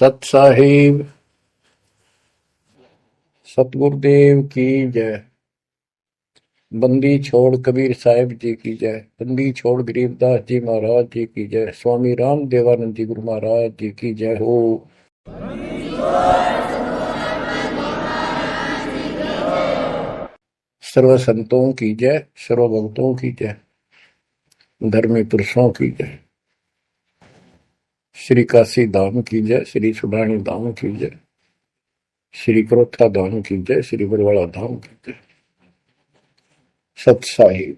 सत साहिब सतगुरुदेव की जय। बंदी छोड़ कबीर साहिब जी की जय। बंदी छोड़ गरीबदास जी महाराज जी की जय। स्वामी राम देवानंद जी गुरु महाराज जी की जय हो। सर्व संतों की जय, सर्व भक्तों की जय, धर्मी पुरुषों की जय। श्री काशी धाम की जय, श्री सुडानी धाम की जय, श्री क्रोथा धाम की जय, श्री बरवाड़ा धाम की जय। सत साहिब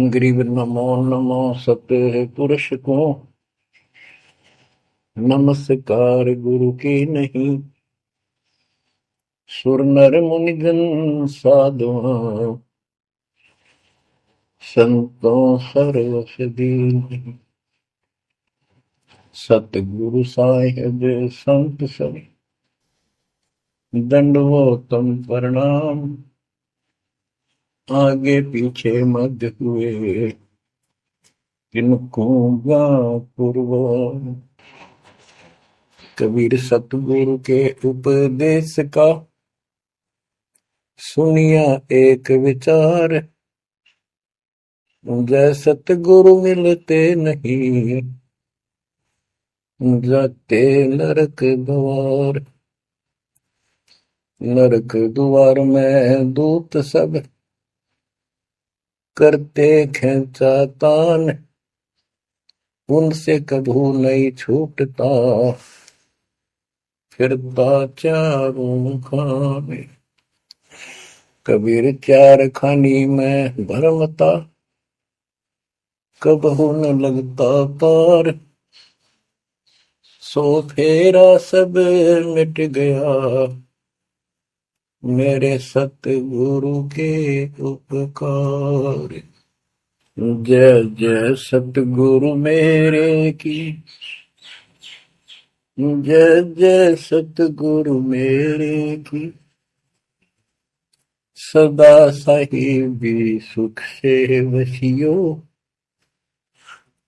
गरीब नमो नमो सत्य पुरुष को, नमस्कार गुरु की नहीं। सुर नर मुनिजन साधुआ, संतों सर्वस दीन। सतगुरु साहिब संत सब, दंडवतम प्रणाम। आगे पीछे मध्य हुए, किनको पूर्व। कबीर सतगुरु के उपदेश का, सुनिया एक विचार। जय सतगुरु मिलते नहीं, जाते नरक द्वार। नरक द्वार में दूत सब, करते खेचा तान। उनसे कभू नहीं छूटता, फिरता चारों खाने। कबीर चार खानी में भरमता, कबहू न लगता पार। सो फेरा सब मिट गया, मेरे सतगुरु के उपकार। जय जय सतगुरु मेरे की, जय जय सतगुरु मेरे की। सदा साहिबी सुख से वसियो,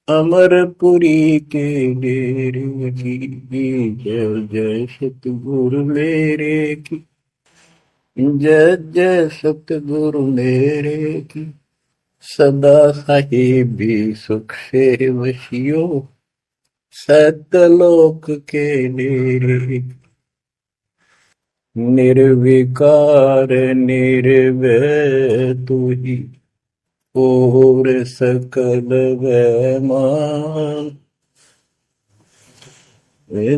अमरपुरी के डेरे की। जय जय सतगुरु मेरे की, जय जय सतगुरु मेरे की। सदा साहिबी सुख से वसियो, सतलोक के डेरे। निर्विकार निर्भय तू ही, और सकल वैमान।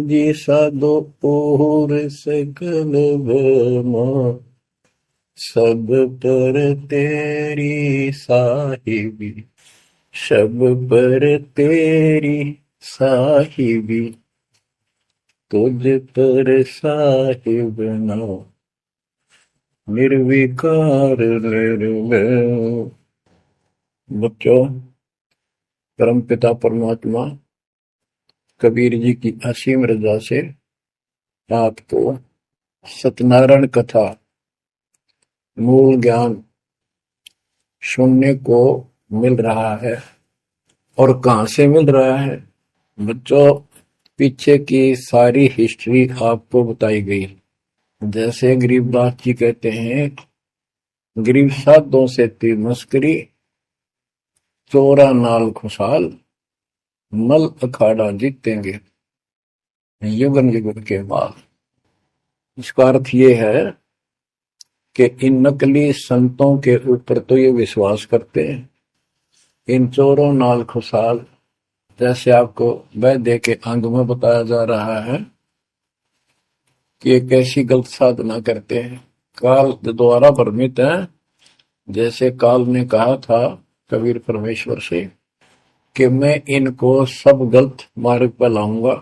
जी साधो और सकल वैमान। सब पर तेरी साहिबी, सब पर तेरी साहिबी। तुझ पर साहिब नाम, निर्विकार निर्भय। बच्चों, परमपिता परमात्मा कबीर जी की असीम रजा से आपको सत्यनारायण कथा मूल ज्ञान सुनने को मिल रहा है। और कहाँ से मिल रहा है बच्चों? पीछे की सारी हिस्ट्री आपको बताई गई। जैसे गरीबदास जी कहते हैं, गरीब साधों से तीर मस्करी, चोरा नाल खुशाल, मल अखाड़ा जीतेंगे युगन युगन के बाद। इसका अर्थ ये है कि इन नकली संतों के ऊपर तो ये विश्वास करते हैं, इन चोरों नाल खुशाल, जैसे आपको वैद्य के अंग में बताया जा रहा है कि एक ऐसी गलत साधना करते हैं, काल द्वारा भ्रमित है। जैसे काल ने कहा था कबीर परमेश्वर से कि मैं इनको सब गलत मार्ग पर लाऊंगा,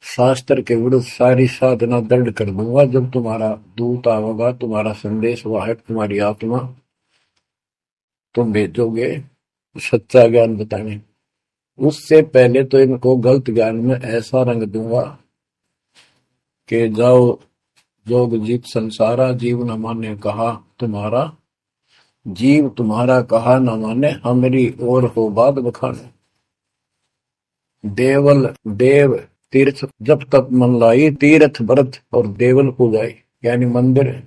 शास्त्र के विरुद्ध सारी साधना दंड कर दूंगा। जब तुम्हारा दूत आएगा, तुम्हारा संदेश वाहक, तुम्हारी आत्मा, तुम भेजोगे सच्चा ज्ञान बताने, उससे पहले तो इनको गलत ज्ञान में ऐसा रंग दूंगा कि जाओ जोग जीत संसारा, जीव न माने कहा तुम्हारा। जीव तुम्हारा कहा न माने, हमारी ओर हो बात बखाने। देवल देव तीर्थ जब तप मन लाई, तीर्थ व्रत और देवल पूजाई। यानी मंदिर,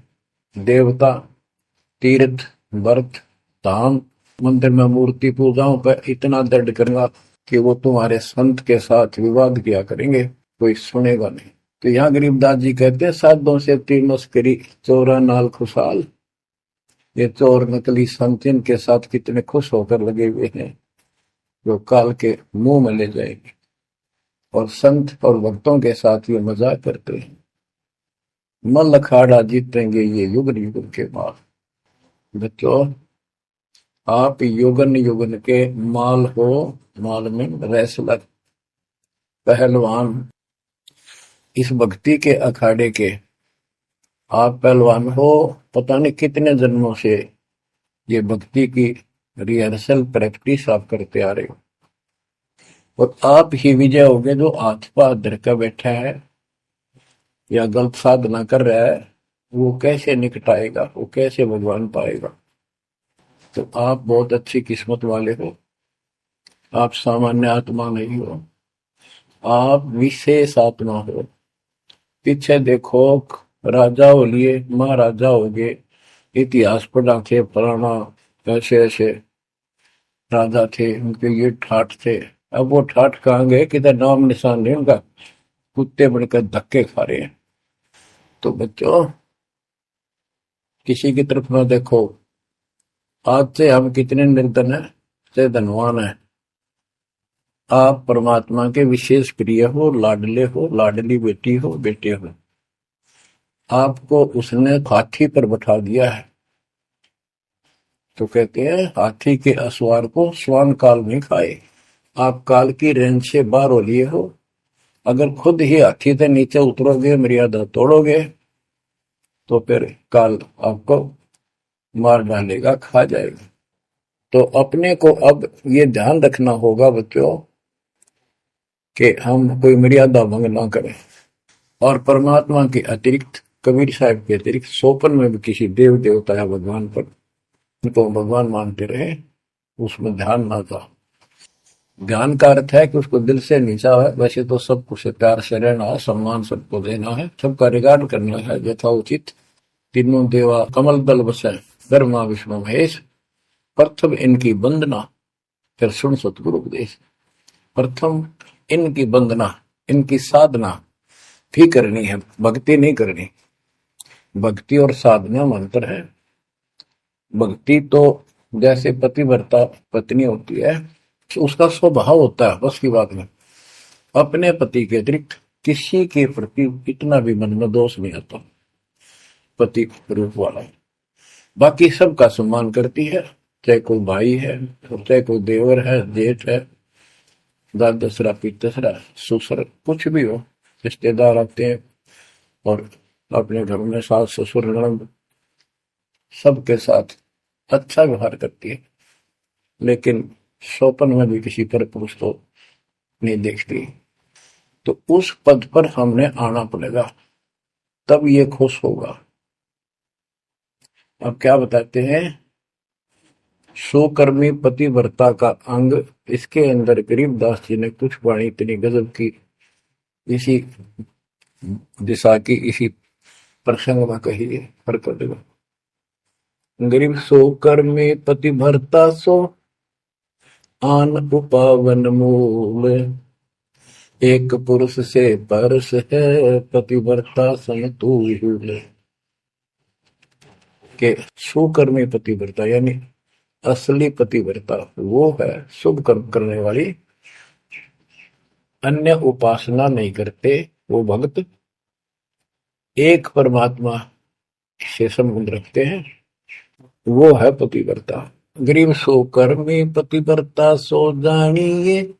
देवता, तीर्थ, व्रत, धाम। मंदिर में मूर्ति पूजाओं पर इतना दृढ़ करना कि वो तुम्हारे संत के साथ विवाद किया करेंगे, कोई सुनेगा नहीं। तो यहाँ गरीबदास जी कहते हैं, साधों से तीनों करी चोरा नाल खुशहाल। ये चोर नकली संत इनके साथ कितने खुश होकर लगे हुए हैं, जो काल के मुंह में ले जाएंगे। और संत और भक्तों के साथ ये मजाक करते हैं। मल अखाड़ा जीतेंगे ये युग युग के बाद। बच्चों, आप युगन युगन के माल हो, माल में रेसलर, पहलवान, इस भक्ति के अखाड़े के आप पहलवान हो। पता नहीं कितने जन्मों से ये भक्ति की रिहर्सल प्रैक्टिस आप करते आ रहे हो, और आप ही विजय होगे। जो हाथ पाथ धर कर बैठा है या गलत साधना कर रहा है, वो कैसे निकटाएगा, वो कैसे भगवान पाएगा। तो आप बहुत अच्छी किस्मत वाले हो। आप सामान्य आत्मा नहीं हो, आप विशेष आत्मा हो। पीछे देखो, राजा हो लिए, महाराजा हो गए, इतिहास पढ़ा थे, पुराना ऐसे ऐसे राजा थे, उनके ये ठाठ थे। अब वो ठाठ कहाँ गए, किधर नाम निशान नहीं उनका, कुत्ते बनकर धक्के खा रहे हैं। तो बच्चों, किसी की तरफ ना देखो। आज से हम कितने निर्धन हैं, से धनवान है। आप परमात्मा के विशेष प्रिय हो, लाडले हो, लाडली बेटी हो, बेटे हो। आपको उसने हाथी पर बैठा दिया है। तो कहते हैं, हाथी के असवार को स्वान काल में खाए। आप काल की रेंज से बाहर हो लिए हो। अगर खुद ही हाथी से नीचे उतरोगे, मर्यादा तोड़ोगे, तो फिर काल आपको मार डालेगा, खा जाएगा। तो अपने को अब ये ध्यान रखना होगा बच्चों कि हम कोई मर्यादा भंग ना करें। और परमात्मा के अतिरिक्त, कबीर साहब के अतिरिक्त सोपन में भी किसी देव देवता या भगवान पर उनको भगवान मानते रहे, उसमें ध्यान ना था। ज्ञान का अर्थ है कि उसको दिल से नीचा है। वैसे तो सब कुछ प्यार से रहना है, सम्मान सबको देना है, सबका रिगार्ड करना है यथाउचित। तीनों देवा कमल दल बसे, ब्रह्मा विष्णु महेश, प्रथम इनकी वंदना, फिर सुन सतगुरु उपदेश। प्रथम इनकी वंदना, इनकी साधना भी करनी है, भक्ति नहीं करनी। भक्ति और साधना में अंतर है। भक्ति तो जैसे पतिव्रता पत्नी होती है, उसका स्वभाव होता है, बस की बात नहीं। अपने पति के अतिरिक्त किसी के प्रति इतना भी मन में दोष नहीं आता, पति रूप वाला। बाकी सबका सम्मान करती है, चाहे कोई भाई है, चाहे कोई देवर है, जेठ है, दादसरा, पितसरा, ससुर, कुछ भी हो, रिश्तेदार आते हैं और अपने घर में सास ससुर ननद सबके साथ अच्छा व्यवहार करती है। लेकिन सोपन में भी किसी पर पुरुष को नहीं देखती। तो उस पद पर हमने आना पड़ेगा, तब ये खुश होगा। अब क्या बताते हैं, सुकर्मी पतिव्रता का अंग, इसके अंदर गरीबदास जी ने कुछ वाणी इतनी गजब की इसी दिशा की, इसी प्रसंग में कही है। गरीब सुकर्मी पतिव्रता सो आन उपावन मूल, एक पुरुष से परस है पतिव्रता समतूल। के सुकर्मी पतिव्रता यानी असली पतिव्रता वो है शुभ कर्म करने वाली, अन्य उपासना नहीं करते वो भक्त, एक परमात्मा से संबंध रखते हैं, वो है पतिव्रता। गरीब सो कर्मी पतिव्रता सो जानिए,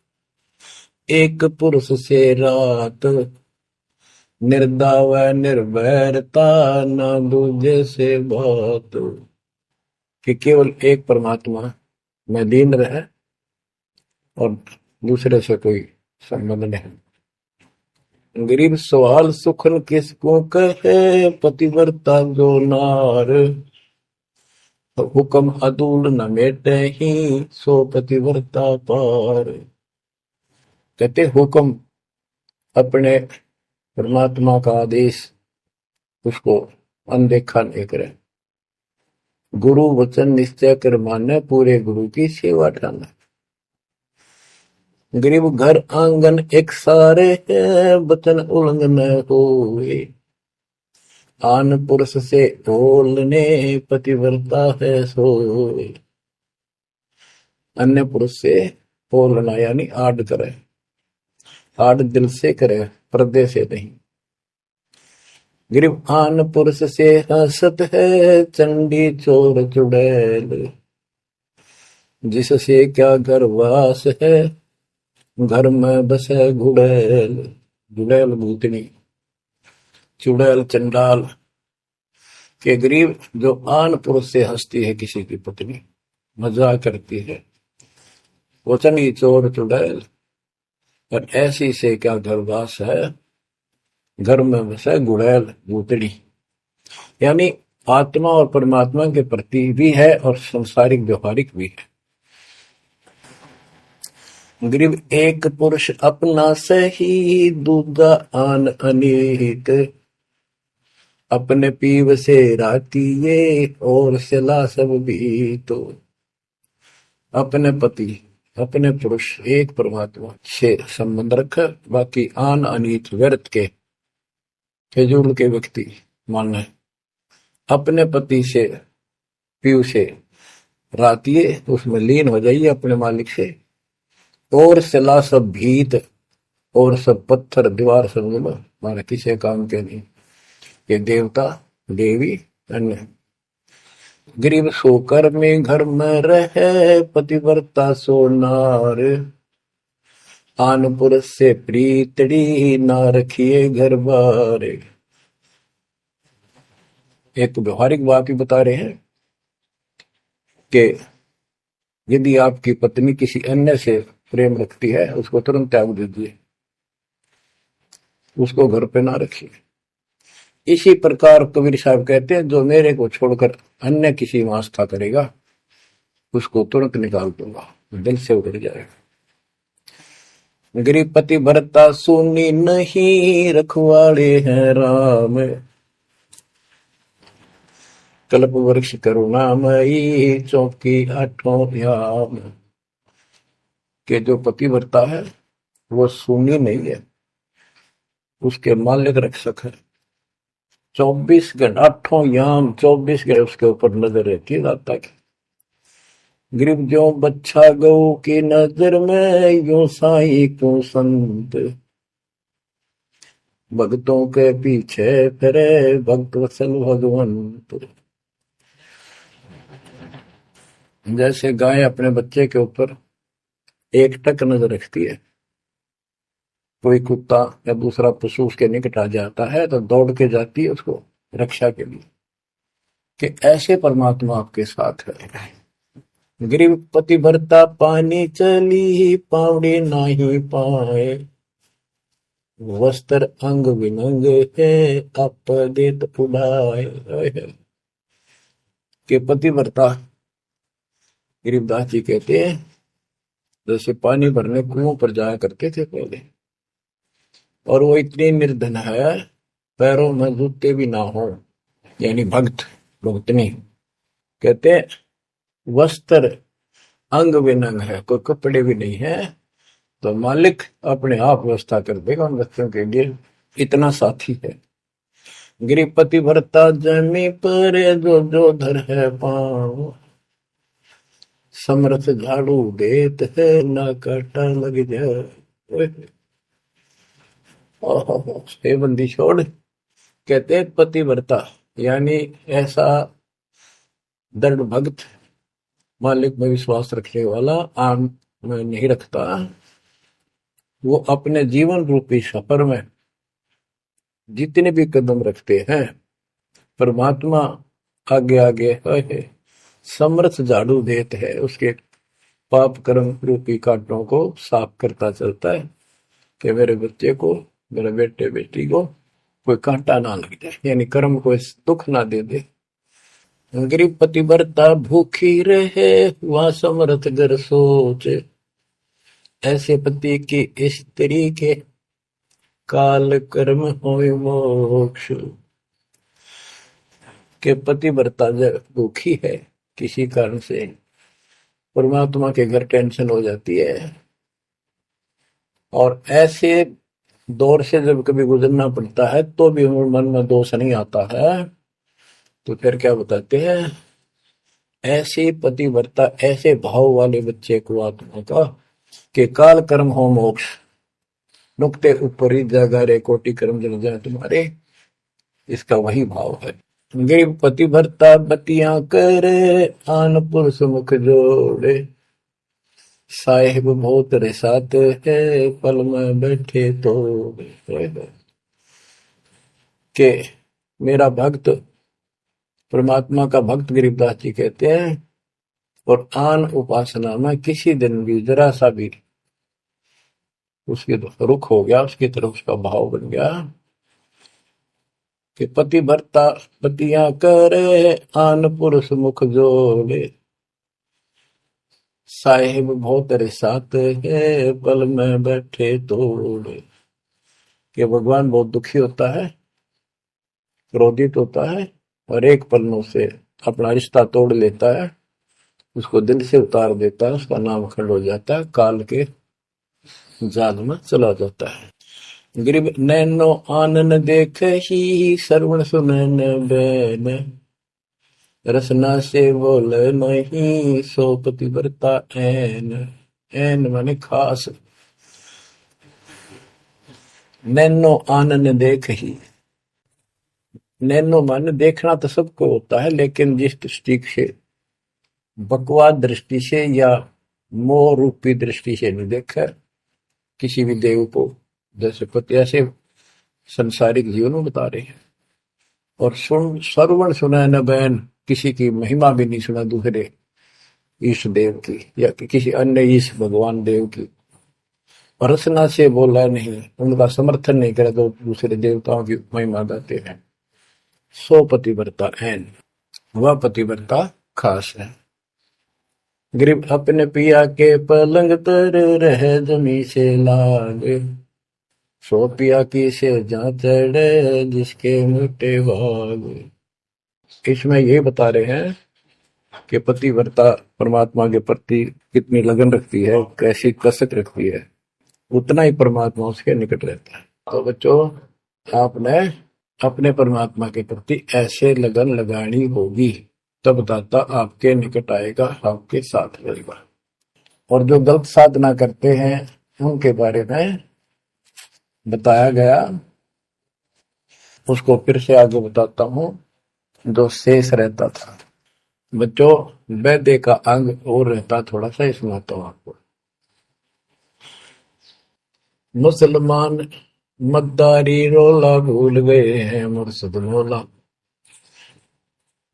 एक पुरुष से रात, निर्दाव निर्भरता न दूजे से बात। कि केवल एक परमात्मा में लीन रहे और दूसरे से कोई संबंध नहीं। गरीब सवाल सुखन किसको कहे, पतिव्रता जो नार, हुक्म अदूल न मेटे ही, सो पतिव्रता पार। कहते हुक्म अपने परमात्मा का आदेश उसको अनदेखा नहीं करे। गुरु वचन निश्चय कर माने, पूरे गुरु की सेवा ठाना। गरीब घर आंगन एक सारे है, वचन उल्लंघन होए। आन पुरुष से बोलने पतिव्रता है सोए। अन्य पुरुष से बोलना यानी आड़ करे, आड़ दिल से करे, पर्दे से नहीं। गरीब आन पुरुष से हंसत है, चंडी चोर चुड़ैल। जिससे क्या गर्वास है, घर में बसे गुड़ैल। गुड़ैल भूतनी, चुड़ैल चंडाल। के गरीब जो आन पुरुष से हंसती है, किसी की पत्नी मजाक करती है, वचनी चोर चुड़ैल। और ऐसी से क्या गर्वास है, घर में बसे गुड़ैल भूतड़ी। यानी आत्मा और परमात्मा के प्रति भी है और संसारिक व्यवहारिक भी है। गरीब एक पुरुष अपना सही, दूजा आन अनेक। अपने पीव से रातिये, और सला सब भी तो। अपने पति, अपने पुरुष एक परमात्मा से संबंध रखा, बाकी आन अनीत व्यर्थ के फिजूल के व्यक्ति माने अपने पति से पीव से रातिये, उसमें लीन हो जाइए अपने मालिक से। और सला सब भीत, और सब पत्थर दीवार सब माने किसी काम के नहीं। ये देवता देवी अन्य। गरीब सोकर में घर में रहे, पतिव्रता सो नार। आन पुरुष से प्रीतड़ी, ना रखिए घर बार। एक व्यवहारिक बात भी बता रहे हैं कि यदि आपकी पत्नी किसी अन्य से प्रेम रखती है, उसको तुरंत त्याग दीजिए, उसको घर पे ना रखिए। इसी प्रकार कबीर साहब कहते हैं, जो मेरे को छोड़कर अन्य किसी में आस्था करेगा, उसको तुरंत निकाल दूंगा, दिल से उतर जाएगा। गरीब पति भरता सुनी नहीं, रखवाड़े हैं राम। कल्प वृक्ष करुणामयी, चौकी आठों याम। के जो पति भरता है वो सुनी नहीं है, उसके मालिक रक्षक है। 24 घंटे आठों याम, 24 घंटे उसके ऊपर नजर रहती है रात तक। गरीब जो बच्चा गौ की नजर में, यूं साई को संत। भक्तों के पीछे फिरे, भक्त वत्सल भगवंत। जैसे गाय अपने बच्चे के ऊपर एक टक नजर रखती है, कोई कुत्ता या दूसरा पशु उसके निकट आ जाता है तो दौड़ के जाती है उसको रक्षा के लिए, कि ऐसे परमात्मा आपके साथ है। गरीब पति भरता पानी चली, पावड़ी नाही पाए। वस्त्र अंग विनंग है, आप देत उड़ाए। के पति भरता गरीबदास जी कहते हैं, जैसे पानी भरने कुओं पर जाया करते थे पहले, और वो इतनी निर्धन है, पैरों में जूते भी ना हो, यानी भक्त भक्तनी। कहते वस्त्र अंग विनंग है, कोई कपड़े भी नहीं है, तो मालिक अपने आप व्यवस्था कर देगा उन बच्चों के लिए, इतना साथी है। गृहपति भरता जमी पर, जो जो धर है पाँव। समर्थ झाड़ू देत है, ना काटा लग जाए। हे बंदी छोड़, कहते पतिव्रता यानी ऐसा दृढ़ भक्त, मालिक में विश्वास रखने वाला, आम में नहीं रखता। वो अपने जीवन रूपी सफर में जितने भी कदम रखते हैं, परमात्मा आगे आगे है, समर्थ झाड़ू देते हैं, उसके पाप कर्म रूपी कांटों को साफ करता चलता है, कि मेरे बच्चे को, मेरे बेटे बेटी को कोई कांटा ना लग जाए, यानी कर्म को दुख ना दे दे। गरीब पतिव्रता भूखी रहे, हुआ समर्थ घर सोच। ऐसे पति की स्त्री के काल कर्म होय मोक्ष। के पतिव्रता जब दुखी है किसी कारण से, परमात्मा के घर टेंशन हो जाती है, और ऐसे दौर से जब कभी गुजरना पड़ता है तो भी मन में दोष नहीं आता है, तो फिर क्या बताते हैं, ऐसे पतिव्रता ऐसे भाव वाले बच्चे को आत्मा का कि काल कर्म हो मोक्ष, नुक्ते ऊपर ही जगह रे कोटि कर्म जल जाए तुम्हारे, इसका वही भाव है। गरीब पतिव्रता बतियां करे, आन पुरुष मुख जोड़े, साहेब बहुत रिसात है, पल में बैठे तो के मेरा भक्त, परमात्मा का भक्त गरीबदास जी कहते हैं, और आन उपासना में किसी दिन भी जरा सा भी उसकी रुख हो गया, उसकी तरफ उसका भाव बन गया कि पतिव्रता पतियां करे, आन पुरुष मुख जोड़े, साहेब बहुत रिसात है, पल में बैठे तोड़े। कि भगवान बहुत दुखी होता है, क्रोधित होता है, और एक पल में उसे अपना रिश्ता तोड़ लेता है, उसको दिल से उतार देता है, उसका नाम खंड हो जाता है, काल के जाल में चला जाता है। गरीब नैनो आनन देख ही, श्रवण सुनन बैन, रसना से बोल नहीं, सो पतिव्रता ऐन। ऐन माने खास। नैनो आनन देख ही, नैनो माने देखना तो सबको होता है, लेकिन जिस दृष्टि से, बकवाद दृष्टि से या मोह रूपी दृष्टि से नहीं देखा किसी भी देव को, जैसे पति ऐसे संसारिक जीवन में बता रहे हैं। और सुन श्रवण सुना न बैन, किसी की महिमा भी नहीं सुना दूसरे ईश देव की या किसी अन्य ईश भगवान देव की, और रसना से बोला नहीं, उनका समर्थन नहीं करे तो दूसरे देवताओं की महिमा गाते हैं। सो पतिव्रता ऐन, वह पतिव्रता खास है। गरीब अपने पिया के पलंग तर रहे जमी से लागे, सो पिया की से जा चढ़े जिसके मोटे भाग। इसमें ये बता रहे हैं कि पतिव्रता परमात्मा के प्रति कितनी लगन रखती है, कैसी कसक रखती है, उतना ही परमात्मा उसके निकट रहता है। तो बच्चों, आपने अपने परमात्मा के प्रति ऐसे लगन लगानी होगी, तब दाता आपके निकट आएगा, आपके साथ रहेगा। और जो गलत साधना करते हैं उनके बारे में बताया गया, उसको फिर से आगे बताता हूं, जो शेष रहता था। बच्चों, वैद्य का अंग और रहता थोड़ा सा, इसमें आता हूं आपको। मुसलमान मद्दारी रोला भूल गए हैं मुर्शद मौला,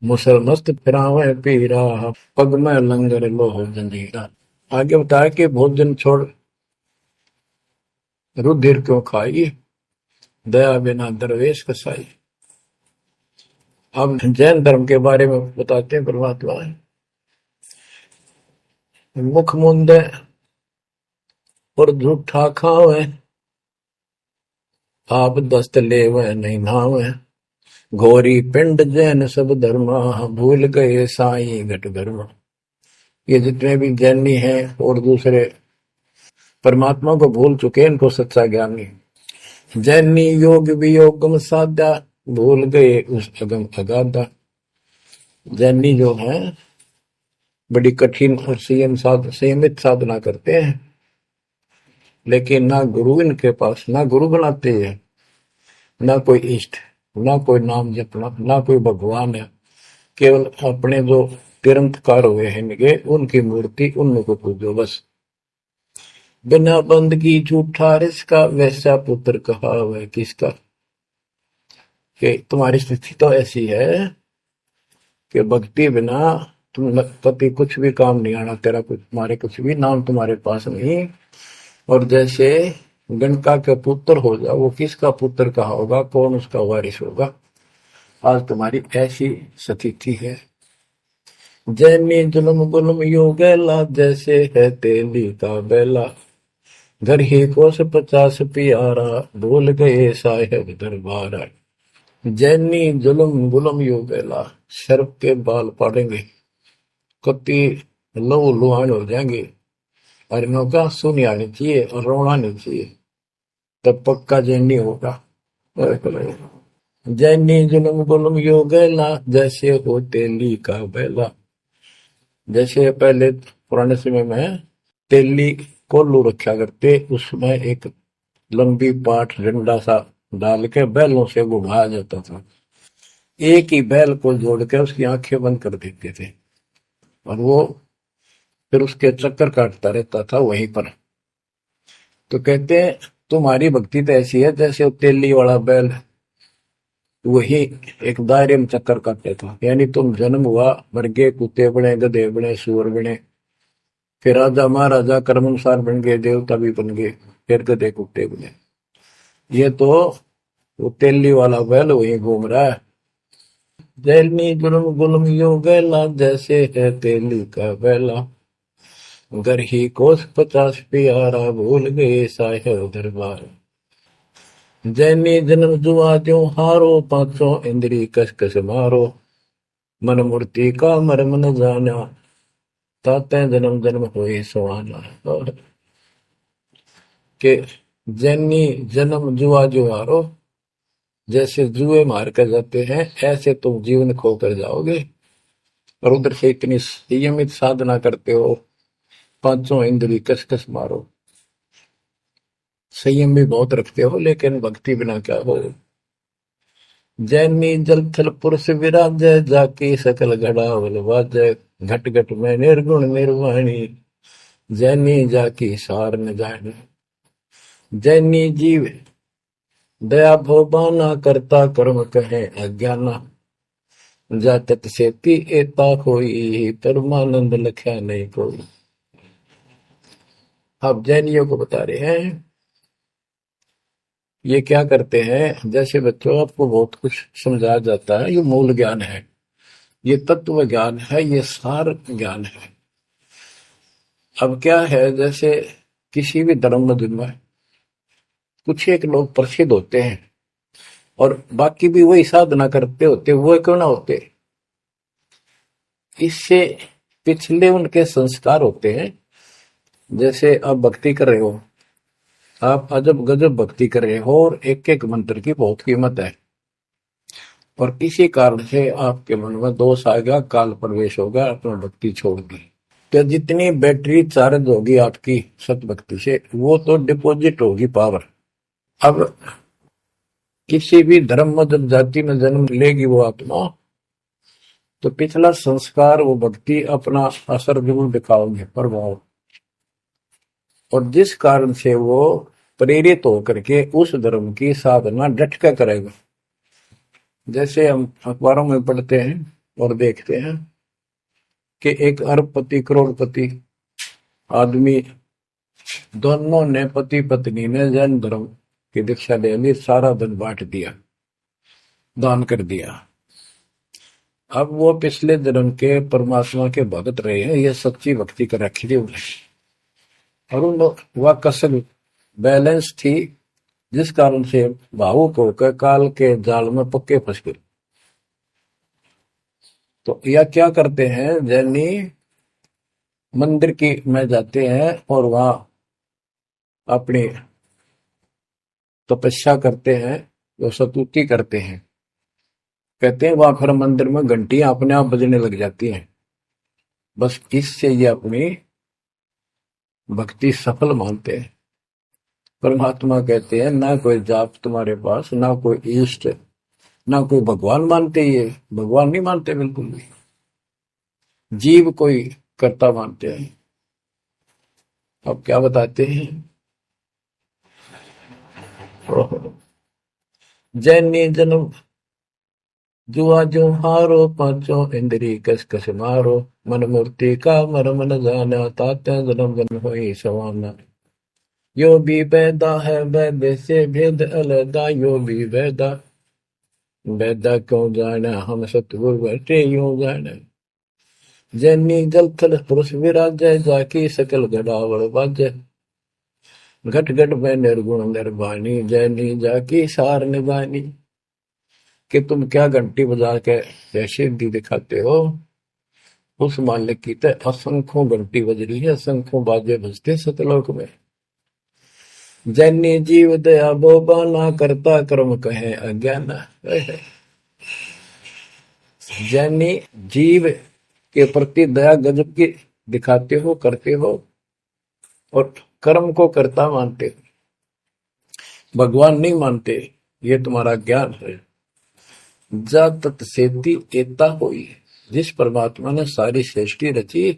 मुसलमस्त फिरावे पीरा, पग में लंगर लोह जंजीरा। आगे बताया कि भोजन छोड़ रुधिर क्यों खाई, दया बिना दरवेश कसाई। अब जैन धर्म के बारे में बताते हैं परमात्मा। मुख मुंदे और झूठा खावे, आप दस्त लेवे नहीं नावे, घोरी पिंड जैन सब धर्मा, भूल गए साई घट धर्मा। ये जितने भी जैनी हैं और दूसरे परमात्मा को भूल चुके, इनको सच्चा ज्ञान नहीं। जैनी योग वियोगम साधा, भूल गए उस अगम अगाधा। जैनी जो है बड़ी कठिन और संयमित साधना करते हैं, लेकिन ना गुरु इनके पास, ना गुरु बनाते हैं, ना कोई इष्ट, ना कोई नाम जपना, ना कोई भगवान है। केवल अपने जो तिरंतकार हुए हैं इनके, उनकी मूर्ति, उनको पूजो बस। बिना बंदगी झूठा रिसका, वैसा पुत्र कहा वह किसका। कि तुम्हारी स्थिति तो ऐसी है कि भक्ति बिना तुम पति कुछ भी काम नहीं आना, तेरा कुछ, तुम्हारे कुछ भी नाम तुम्हारे पास नहीं। और जैसे गणका का पुत्र हो जा, वो किसका पुत्र कहा होगा, कौन उसका वारिस होगा। आज तुम्हारी ऐसी स्थिति है। जैनी जुल्म गुल्म यो गैला, जैसे है तेली का बेला, घर ही कोस 50 प्यारा, भूल गए साहेब दरबारा। जैनी जुलम गुलम यो बेला, शर्फ के बाल पाड़ेंगे, कति लहू लुहान हो जाएंगे। और नौका सुनी आनी चाहिए और रोना नहीं चाहिए, तब पक्का जैनी होगा। जैनी जुलम गुलम यो गैला, जैसे हो तेली का बेला। जैसे पहले पुराने समय में तेली कोल्लू रखा करते, उसमें एक लंबी पाठ डंडा सा डाल के बैलों से घुमाया जाता था। एक ही बैल को जोड़ के उसकी आंखें बंद कर देते थे और वो फिर उसके चक्कर काटता रहता था वहीं पर। तो कहते हैं तुम्हारी भक्ति तो ऐसी है जैसे वो तेली वाला बैल वही एक दायरे में चक्कर काटता था। यानी तुम जन्म हुआ, मर गए, कुत्ते बने, गधे बने, सुअर बने, फिर राजा महाराजा कर्मानुसार बन गए, देवता भी बन गए, फिर गधे कुत्ते बने। ये तो वो तेली वाला बैल वही घूम रहा है। जैनी जुलम गुलम यो गैला, जैसे है तेली का बैला। घर ही कोस 50 प्यारा, भूल गए साहेब दरबार। जैनी जन्म जुआ त्यों हारो, पांचों इंद्री कस कस मारो। मन मूर्ति का मर्म न जाना, ताते जन्म जन्म हुई सुहाना। और के जैनी जन्म जुआ जो हारो, जैसे जुए मार कर जाते हैं ऐसे तुम जीवन खो कर जाओगे। और उधर से इतनी संयमित साधना करते हो, पांचों इंद्री कस कस मारो, संयम भी बहुत रखते हो, लेकिन भक्ति बिना क्या हो। जैनी जल थल पुरुष विराजय, जाकी सकल घड़ावल वाजय। घट घट में निर्गुण निर्वाणी, जैनी जाकी सार न जानी। जैनी जीव दया भोबाना, करता कर्म कहे अज्ञाना। जातक से ती एता कोई, परमानंद लख्या नहीं कोई। अब जैनियों को बता रहे हैं ये क्या करते हैं। जैसे बच्चों आपको बहुत कुछ समझाया जाता है, ये मूल ज्ञान है, ये तत्व ज्ञान है, ये सार ज्ञान है। अब क्या है, जैसे किसी भी धर्म में कुछ एक लोग प्रसिद्ध होते हैं और बाकी भी वही साधना करते होते, वो क्यों ना होते, इससे पिछले उनके संस्कार होते हैं। जैसे आप भक्ति कर रहे हो, आप अजब गजब भक्ति कर रहे हो और एक एक मंत्र की बहुत कीमत है, और किसी कारण से आपके मन में दोष आ गया, काल प्रवेश होगा, अपना भक्ति छोड़ दी, तो जितनी बैटरी चार्ज होगी आपकी सत भक्ति से, वो तो डिपॉजिट होगी पावर। अब किसी भी धर्म मत जाति में जन्म लेगी वो आत्मा, तो पिछला संस्कार वो भक्ति अपना असर जरूर दिखाओगे, प्रभाव। और जिस कारण से वो प्रेरित होकर के उस धर्म की साधना डट कर करेगा। जैसे हम अखबारों में पढ़ते हैं और देखते हैं कि एक अरबपति करोड़पति आदमी, दोनों ने पति पत्नी ने जैन धर्म की दीक्षा ले ली, सारा धन बांट दिया, दान कर दिया। अब वो पिछले जन्म के परमात्मा के भगत रहे हैं, ये सच्ची भक्ति कर रखी थी उन्हें, और उन वह कसर बैलेंस थी, जिस कारण से भावुक होकर काल के जाल में पक्के फंस गए। तो यह क्या करते हैं, जैनी मंदिर की में जाते हैं और वहां अपनी तपस्या करते हैं, जो स्तुति करते हैं। कहते हैं वहां फिर मंदिर में घंटियां अपने आप बजने लग जाती हैं। बस इससे ये अपनी भक्ति सफल मानते हैं। परमात्मा कहते हैं ना कोई जाप तुम्हारे पास, ना कोई इष्ट, ना कोई भगवान मानते, ये भगवान नहीं मानते बिल्कुल भी, जीव कोई कर्ता मानते हैं। अब क्या बताते हैं, जैनी जन्म जुआ जो हारो, पांचों इंद्री कस कस मारो। मन मूर्ति का मर्म न जाना, ताते जन्म जन्म होई सवाना। यो भी बैदा है वैद्य से भेद अलगा, यो भी बैदा बैदा क्यों जाना, हम सतगुरु बैठे यूं जाना। जैनी जल थल पुरुष विराजय, जाकी सकल गड़ावड़ बाजय। घट घट में निर्गुण निर्वाणी, जैनी जाकी सार निभानी। कि तुम क्या घंटी बजा के सिद्धि दिखाते हो, उस मालिक की तो असंख्यों घंटी बज रही है, असंख्यों बाजे बजते सतलोक में। जैनी जीव दया बोबाना, करता कर्म कहे अज्ञान। जैनी जीव के प्रति दया गजब की दिखाते हो, करते हो, और कर्म को कर्ता मानते हो, भगवान नहीं मानते, ये तुम्हारा ज्ञान है। जा तत्सेती एता होई, जिस परमात्मा ने सारी सृष्टि रची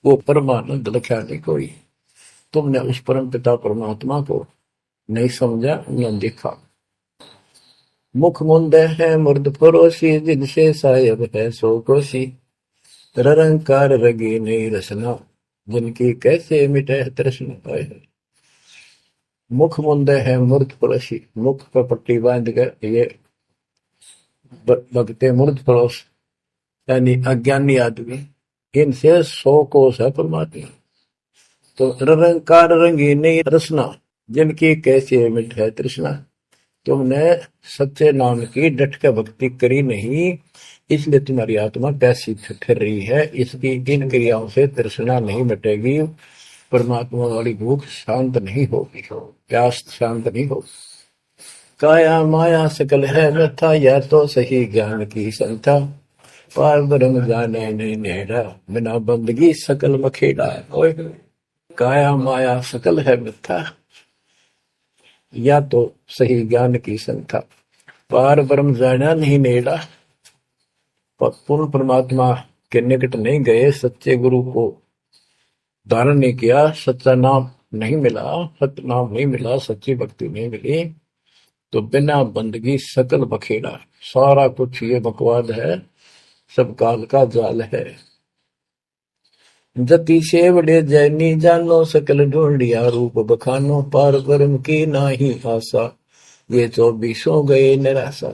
वो परमानंद लख्या नहीं कोई। तुमने उस परम पिता परमात्मा को नहीं समझा, न देखा। मुख मुंदे है मुर्द फरोशी, जिनसे सायब है सो कोशी। रंकार रगी नहीं रसना, जिनकी कैसे मिटे तृष्णा पाए। मुख मुंदे है मुर्द फरोशी, मुख पर पट्टी बांध कर ये भगते मूर्ध पड़ोस यानी अज्ञानी आदमी, इनसे 100 कोस है परमात्मा। तो रंकार रंगीनी रसना, जिनकी कैसी मिट है तृष्णा। तुमने सच्चे नाम की डट के भक्ति करी नहीं, इसलिए तुम्हारी आत्मा पैसी ठहर रही है। इसकी इन क्रियाओं से तृष्णा नहीं मिटेगी, परमात्मा वाली भूख शांत नहीं होगी, प्यास शांत नहीं होगी। काया माया सकल है व्यथा, यह तो सही ज्ञान की संथा। पार ब्रह्म जाने नहीं नेड़ा, बिना बंदगी सकल मखेड़ा। काया माया सकल है मिथ्या, या तो सही ज्ञान की संथा। पार ब्रह्म जाना नहीं नेड़ा, पूर्ण परमात्मा के निकट नहीं गए, सच्चे गुरु को धारण नहीं किया, सच्चा नाम नहीं मिला, सत्य नाम नहीं मिला, सच्ची भक्ति नहीं मिली, तो बिना बंदगी सकल बखेड़ा। सारा कुछ ये बकवाद है, सब काल का जाल है। जति सेवड़े जैनी जानो, सकल ढूंढिया रूप बखानो। पार ब्रह्म की नाही आशा, ये 24 गए निराशा।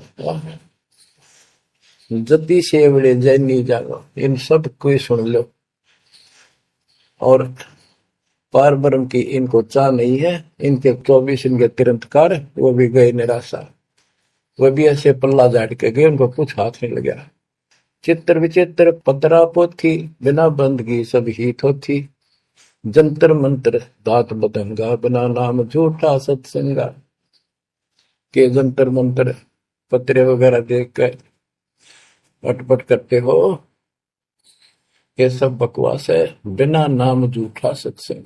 जति सेवड़े जैनी जानो, इन सब को सुन लो। और पार ब्रह्म की इनको चाह नहीं है, इनके 24 इनके तिरंतकार, वो भी गए निराशा। वो भी ऐसे पल्ला झाड़ के गए, उनको कुछ हाथ नहीं लगा। चित्र विचित्र पतरा पोथी, बिना बंदगी सब ही थोथी। जंतर मंत्र दात बदंगा, बिना नाम झूठा सत्संगा। के जंतर मंत्र पत्रे वगैरह देख कर अटपट करते हो, ये सब बकवास है। बिना नाम झूठा सत्संग,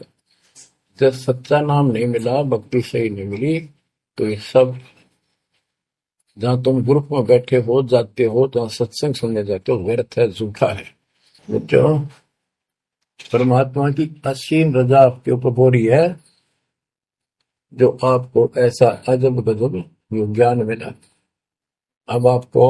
जब सच्चा नाम नहीं मिला, भक्ति सही नहीं मिली, तो ये सब जहां तुम ग्रुप में बैठे हो, जाते हो, जहां सत्संग सुनने जाते हो, व्यर्थ है, झूठा है। बच्चों, परमात्मा की असीम रजा आपके ऊपर हो रही है, जो आपको ऐसा अजब गजब ज्ञान मिला। अब आपको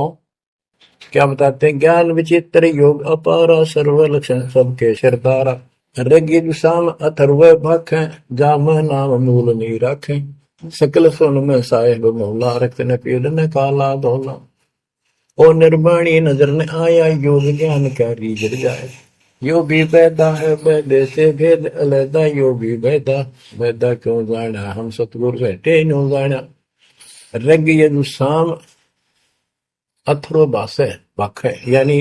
क्या बताते हैं? ज्ञान विचित्र योग अपारा, सर्व लक्षण सबके सरदारा। ऋग्वेद साम अथर्व भाखें, जाम नाम मूल नहीं राखें। सकल सुन में साहेब मौला, रक्त न पीड़ न काला धोला। ओ निर्वाणी नजर न आया, योग ज्ञान क्या रीझ जाए। यो भी पैदा है वैदे से भेद अलैदा, यो भी वैदा वैदा क्यों जाना, हम सतगुरु बैठे नो जाना। ऋग्वेद साम अथर्व भाखे, यानी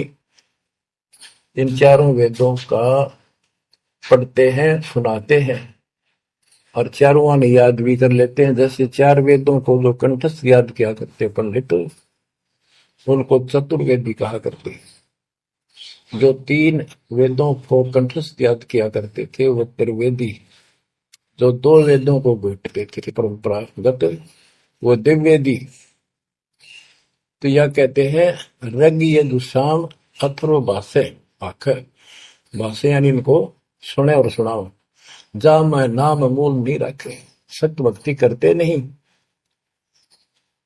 इन चारों वेदों का पढ़ते हैं, सुनाते हैं, और चारों आने याद भी कर लेते हैं। जैसे 4 वेदों को जो कंठस्थ याद किया करते पंडित, उनको चतुर्वेदी कहा करते। जो 3 वेदों को कंठस्थ याद किया करते थे वो त्रिवेदी। जो 2 वेदों को बैठते थे परंपरागत, वो दिव्यवेदी। तो यह कहते हैं ऋग्वेद साम अथर्व भाषे, यानी इनको सुने और सुनाओ। जा मैं नाम मूल नहीं रखे, सत्य भक्ति करते नहीं,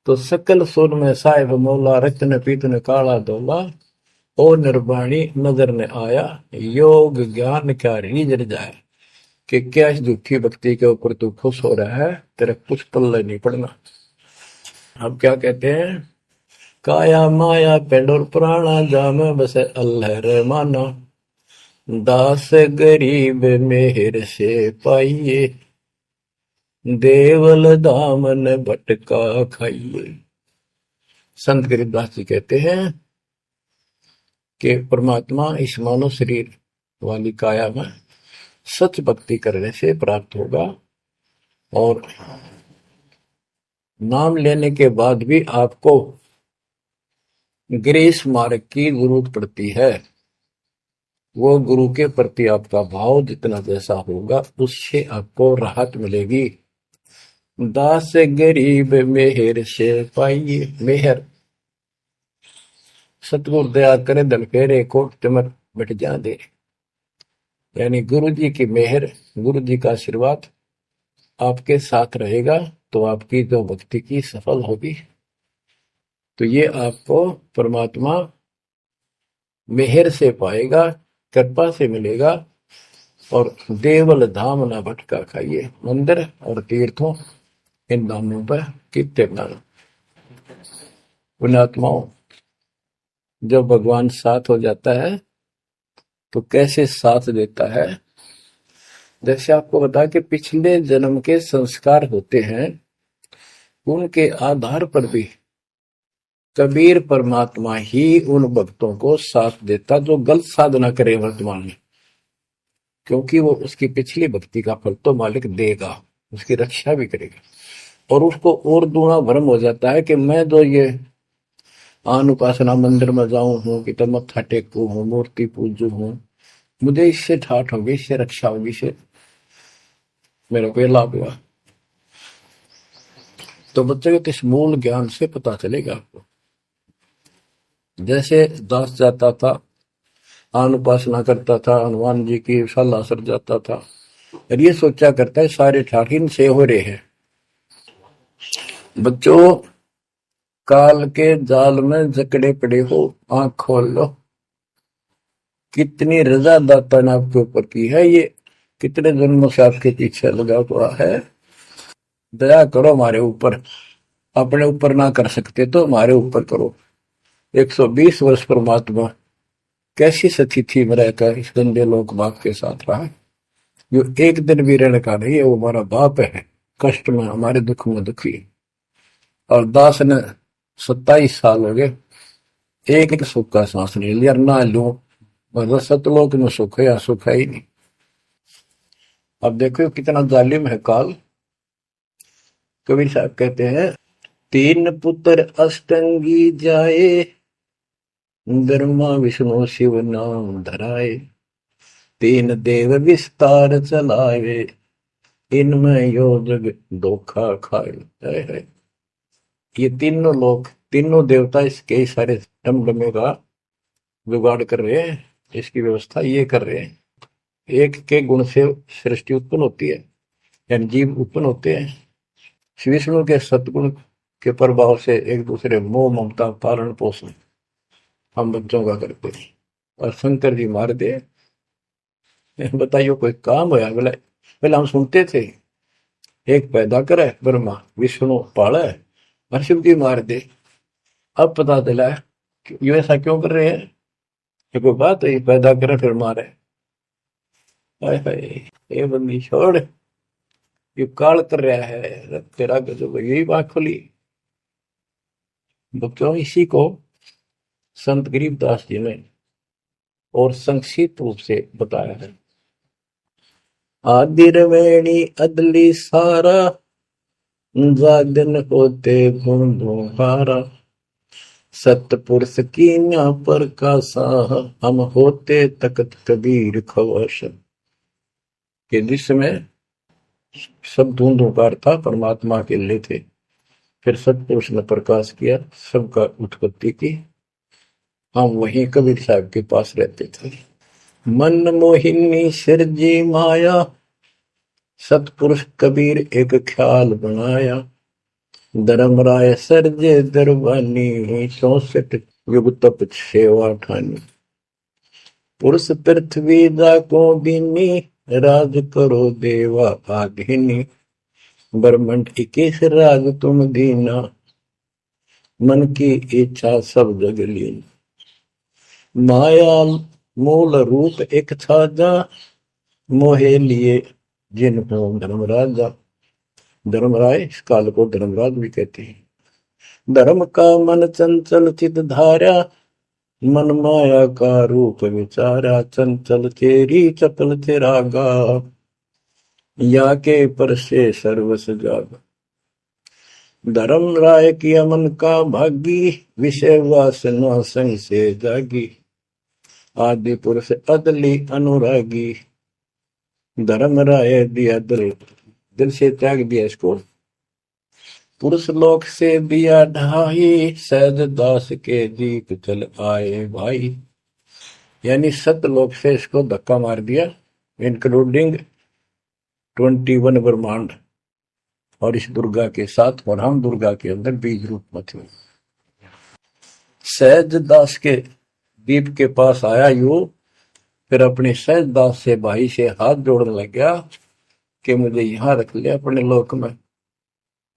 तो सकल सुर में साहिब मौला, रक्त न पीत न काला धोला। ओ निर्वाणी नजर ने आया, योग ज्ञान क्या रीझ जाए। कि क्या इस दुखी भक्ति के ऊपर तू खुश हो रहा है, तेरा कुछ पल्ले नहीं पड़ना। अब क्या कहते हैं? काया माया पेंडोर पुराना, जाम बसे अल्लाह रहमाना। दास गरीब मेहर से पाइए, देवल दामन भटका खाइए। संत गरीबदास जी कहते हैं कि परमात्मा इस मानव शरीर वाली काया में सच भक्ति करने से प्राप्त होगा, और नाम लेने के बाद भी आपको ग्रीस मार्ग की जरूरत पड़ती है। वो गुरु के प्रति आपका भाव जितना जैसा होगा उससे आपको राहत मिलेगी। दास गरीब मेहर से पाइए। मेहर सतगुरु दया करे धन फेरे कोट तिमर मिट जा दे, यानी गुरु जी की मेहर, गुरु जी का आशीर्वाद आपके साथ रहेगा तो आपकी जो भक्ति की सफल होगी। तो ये आपको परमात्मा मेहर से पाएगा, कृपा से मिलेगा। और देवल धाम ना भटका खाइए। मंदिर और तीर्थों इन नामों पर कितने पुण्यात्माओं, जब भगवान साथ हो जाता है तो कैसे साथ देता है। जैसे आपको बता कि पिछले जन्म के संस्कार होते हैं, उनके आधार पर भी कबीर परमात्मा ही उन भक्तों को साथ देता जो गलत साधना करे वर्तमान में, क्योंकि वो उसकी पिछली भक्ति का फल तो मालिक देगा, उसकी रक्षा भी करेगा। और उसको और दूना भ्रम हो जाता है कि मैं जो ये आन उपासना मंदिर में जाऊं हूं कि तब मत्था टेकू हूं, मूर्ति पूजू हूं, मुझे इससे ठाठ होगी, इससे रक्षा होगी, इससे मेरे को ये लाभ हुआ। तो बच्चे को इस मूल ज्ञान से पता चलेगा आपको। जैसे दास जाता था, आन उपासना करता था, हनुमान जी की सलाह सर जाता था, और ये सोचा करता है सारे ठाठ इनसे हो रहे हैं। बच्चों, काल के जाल में जकड़े पड़े हो, आंख खोल लो। कितनी रजा दाता ने आपके ऊपर की है, ये कितने जन्मों से आपके पीछे लगा हुआ है। दया करो हमारे ऊपर, अपने ऊपर ना कर सकते तो हमारे ऊपर करो। 120 वर्ष परमात्मा कैसी स्थिति में रहकर इस गंदे लोक बाप के साथ रहा, जो एक दिन भी रहने का नहीं है। वो हमारा बाप है, कष्ट में, हमारे दुख में दुखी। और दास ने 27 साल हो गए, एक सुख का सांस नहीं लिया, ना लो, मतलब सतलोक में सुख है या सुख है ही नहीं। अब देखो कितना जालिम है काल। कबीर साहब कहते हैं, तीन पुत्र अष्टंगी जाए, ब्रह्मा विष्णु शिव नाम धराए, तीन देव विस्तार चलाए, इनमें यो जग धोखा खाए है। ये तीनों लोग, तीनों देवता इसके सारे डमडमे का जुगाड़ कर रहे हैं, इसकी व्यवस्था ये कर रहे हैं। एक के गुण से सृष्टि उत्पन्न होती है, यानी जीव उत्पन्न होते हैं। श्री विष्णु के सतगुण के प्रभाव से एक दूसरे मोह ममता पालन पोषण हम बच्चों का करते हैं। और शंकर जी मार दे, बताइयो कोई काम होया। बोले पहले हम सुनते थे, एक पैदा करे ब्रह्मा, विष्णु पाले, और शिव जी मार दे। अब पता चला ये ऐसा क्यों कर रहे हैं। ये कोई बात है, पैदा करे फिर मारे। हाय हाय, ये बंदी छोड़, ये काल कर रहा है तेरा गजब। यही बात खुली बच्चों। इसी को संत गरीबदास जी ने और संक्षिप्त रूप से बताया है। आदिरवेणी अदली सारा, जागन होते घूमो हारा, सतपुरुष की न्या पर का साह, हम होते तकत कबीर खवाश। के जिसमें सब धुंधुकार था, परमात्मा के लिए थे। फिर सतपुरुष ने प्रकाश किया, सबका उत्पत्ति की। हम वहीं कबीर साहब के पास रहते थे। मन मोहिनी सिरजी माया, सतपुरुष कबीर एक ख्याल बनाया, धर्मराय सरजे दरबानी, 64 युग तप सेवा ठानी, पुरुष पृथ्वी जाको दीनी, राज करो देवा आधीनी, ब्रह्मंड 21 राज तुम दीना, मन की इच्छा सब जग लीन, माया मूल रूप एक था जा, मोहे लिए जिन हो धर्मराजा, धर्मराय, इस काल को धर्मराज भी कहते हैं। धर्म का मन चंचल चित धारा, मन माया का रूप विचारा, चंचल तेरी चपल तेरा गा, या के पर से सर्वस जाग। धर्म राय किया मन का भागी, विषय वासना संग से जागी, आदि पुरुष अदली अनुरागी। धर्म राय दिया दिल, दिल से त्याग दिया इसको। पुरुष लोक से दिया ढाई, सहज दास के दीप चल आए भाई। यानी सतलोक से इसको धक्का मार दिया, इंक्लूडिंग 21 ब्रह्मांड और इस दुर्गा के साथ, और हम दुर्गा के अंदर बीज रूप में थे। सहज दास के दीप के पास आया यू, फिर अपने सहज दास से भाई से हाथ जोड़ने लग गया कि मुझे यहां रख लिया अपने लोक में,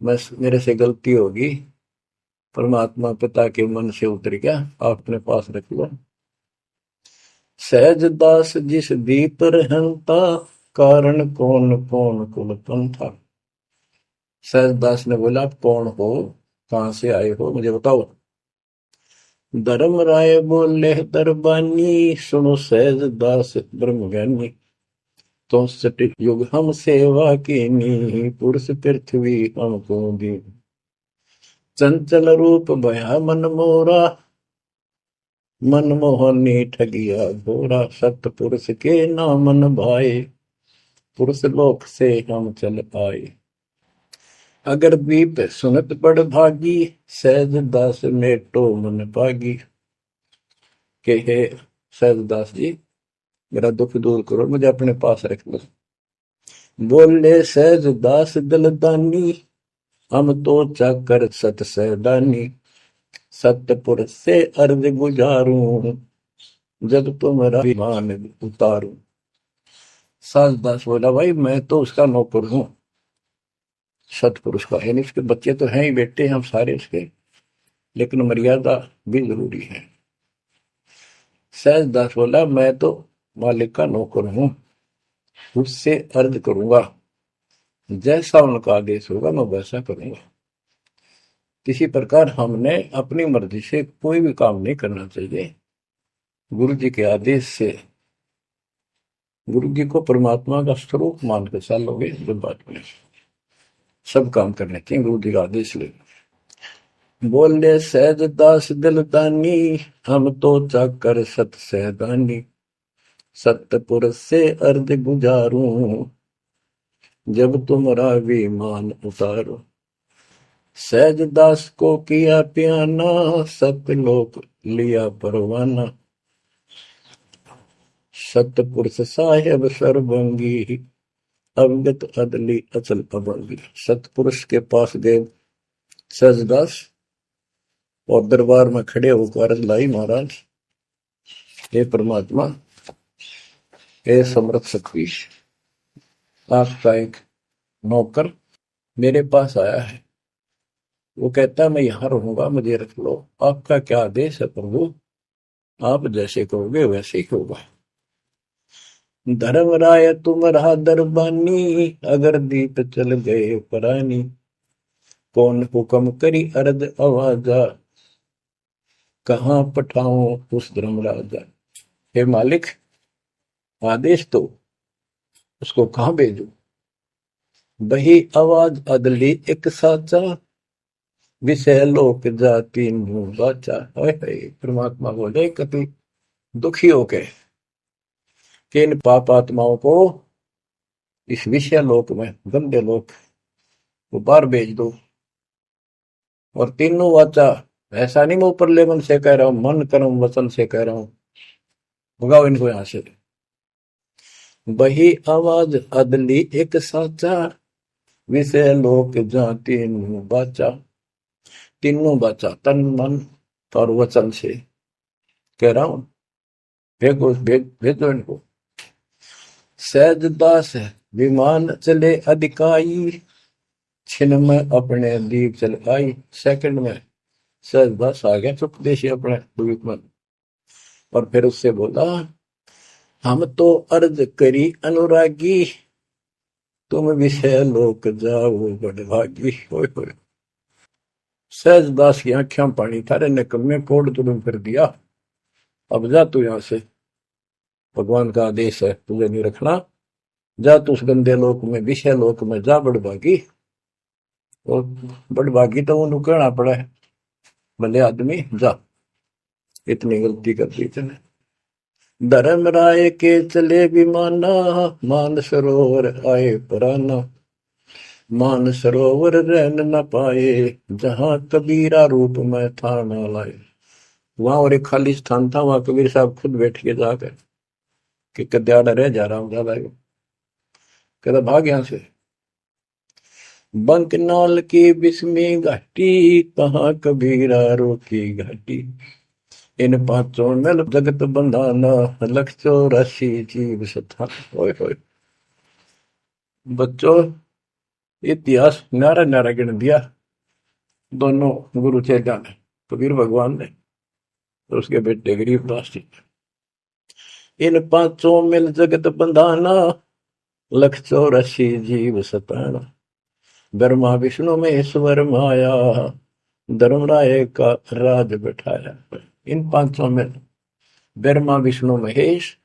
मैं मेरे से गलती होगी, परमात्मा पिता के मन से उतर गया, आप अपने पास रख लो। सहज दास जिस दीप रहता, कारण कौन कौन कुल पंथा। सहज दास ने बोला, आप कौन हो, कहां से आए हो, मुझे बताओ। धर्म राय बोले दरबानी, सुनो सहज दास ब्रह्म ज्ञानी। तो सटिक युग हम सेवा कीनी, पुरुष पृथ्वी हमको दी। चंचल रूप भया मन मोरा, मनमोहनी ठगिया घोरा। सत पुरुष के नामन भाए, पुरुष लोक से हम चल आए। अगर बीप सुनत बड़ भागी, सहज दास मेटो मन पागी। के हे सहज दास जी, मेरा दुख दूर करो, मुझे अपने पास रख लो। बोले सहज दास दलदानी, हम तो चाकर सत सहदानी। सतपुर से अर्ज गुजारूं, जब तुम्हारा विमान उतारूं। सहज दास बोला, भाई मैं तो उसका नौकर हूं, सतपुरुष का, यानी उसके बच्चे तो हैं ही, बेटे हम सारे उसके, लेकिन मर्यादा भी जरूरी है। सहज दास बोला, मैं तो मालिक का नौकर हूं, उससे अर्ज करूंगा, जैसा उनका आदेश होगा मैं वैसा करूंगा। किसी प्रकार हमने अपनी मर्जी से कोई भी काम नहीं करना चाहिए, गुरु जी के आदेश से। गुरु जी को परमात्मा का स्वरूप मानकर चलोगे जो बात में सब काम करने चाहिए, गुरु जी का आदेश ले। बोले सहज दास दिलदानी, हम तो चाकर सत सहदानी। सतपुर से अर्ज गुजारूं, जब तुम्हारा विमान उतारो। सहज दास को किया प्याना, सतलोक लिया परवाना। सतपुरुष साहेब सर्वंगी, अवगत अदली अचल अभंगी। सतपुरुष के पास गए सहजदास और दरबार में खड़े होकर अर्ज लाई, महाराज हे परमात्मा, हे समर्थ सखीश, आपका एक नौकर मेरे पास आया है, वो कहता है मैं यहां रहूंगा, मुझे रख लो। आपका क्या आदेश है प्रभु, आप जैसे कहोगे वैसे ही होगा। धर्म राय तुम रहा दरबानी, अगर दीप चल गए परानी। कौन हुक्म करी अर्ज आवाजा, कहां पठाऊं उस धर्म राजा। हे मालिक, आदेश तो उसको कहां भेजू। बही आवाज अदली एक साचा, विषय लोक जाति मुंह बाचा। परमात्मा बोले, कति दुखी होके कि इन पाप आत्माओं को इस विषय लोक में, गंदे लोक, वो बाहर भेज दो। और तीनों वाचा, ऐसा नहीं मैं ऊपर लेवल से कह रहा हूं, मन कर्म वचन से कह रहा हूं, भगाओ इनको यहां से। बही आवाज अदली एक साचा, विषय लोक जाति मुंह बाचा। तीनों बाचा, तन मन और वचन से कह रहा हूं, भेजो इनको। सहज दास विमान चले अधिकाई, छिन में अपने दीप चल आई। सेकंड में सहज दास आ गया चुपदेशी अपने द्वीप में, और फिर उससे बोला, हम तो अर्ज करी अनुरागी, तुम विषय लोक जाओ बड़ भागी। होय होय। सहजदास की आंखें पानी थारे निकम्मे कोड तुम कर दिया। अब जा तू यहां से, भगवान का आदेश है तुझे नहीं रखना। जा तू उस गंदे लोक में, विषय लोक में जा बड़ भागी। और बड़ भागी तो वो कहना पड़ा है, भले आदमी जा, इतनी गलती कर दी तूने। धर्म राय के चले विमाना, मान सरोवर आए पराना। मान सरोवर रहन न पाए, जहां कबीरा रूप में था न लाए। वहां और एक खाली स्थान था, वहां कबीर साहब खुद बैठ के जाकर कि कद्याड़ा रह जा रहा हूं ज्यादा। कहता भाग यहां से। बंकनाल की बिस्मी घाटी, कहाँ कबीरा रोकी घाटी। इन पांचों में जगत बंधाना, लख 84 जीव सथा। ओए होए। बच्चों, इतिहास नारा नारा गिन दिया दोनों गुरु चेला ने, कबीर भगवान ने और उसके बेटे गरीबदास जी। इन पांचों मिल जगत बंधाना, लख 84 जीव सताना। ब्रह्मा विष्णु महेश्वर माया, धर्मराय का राज बैठाया। इन पांचों में ब्रह्मा विष्णु महेश,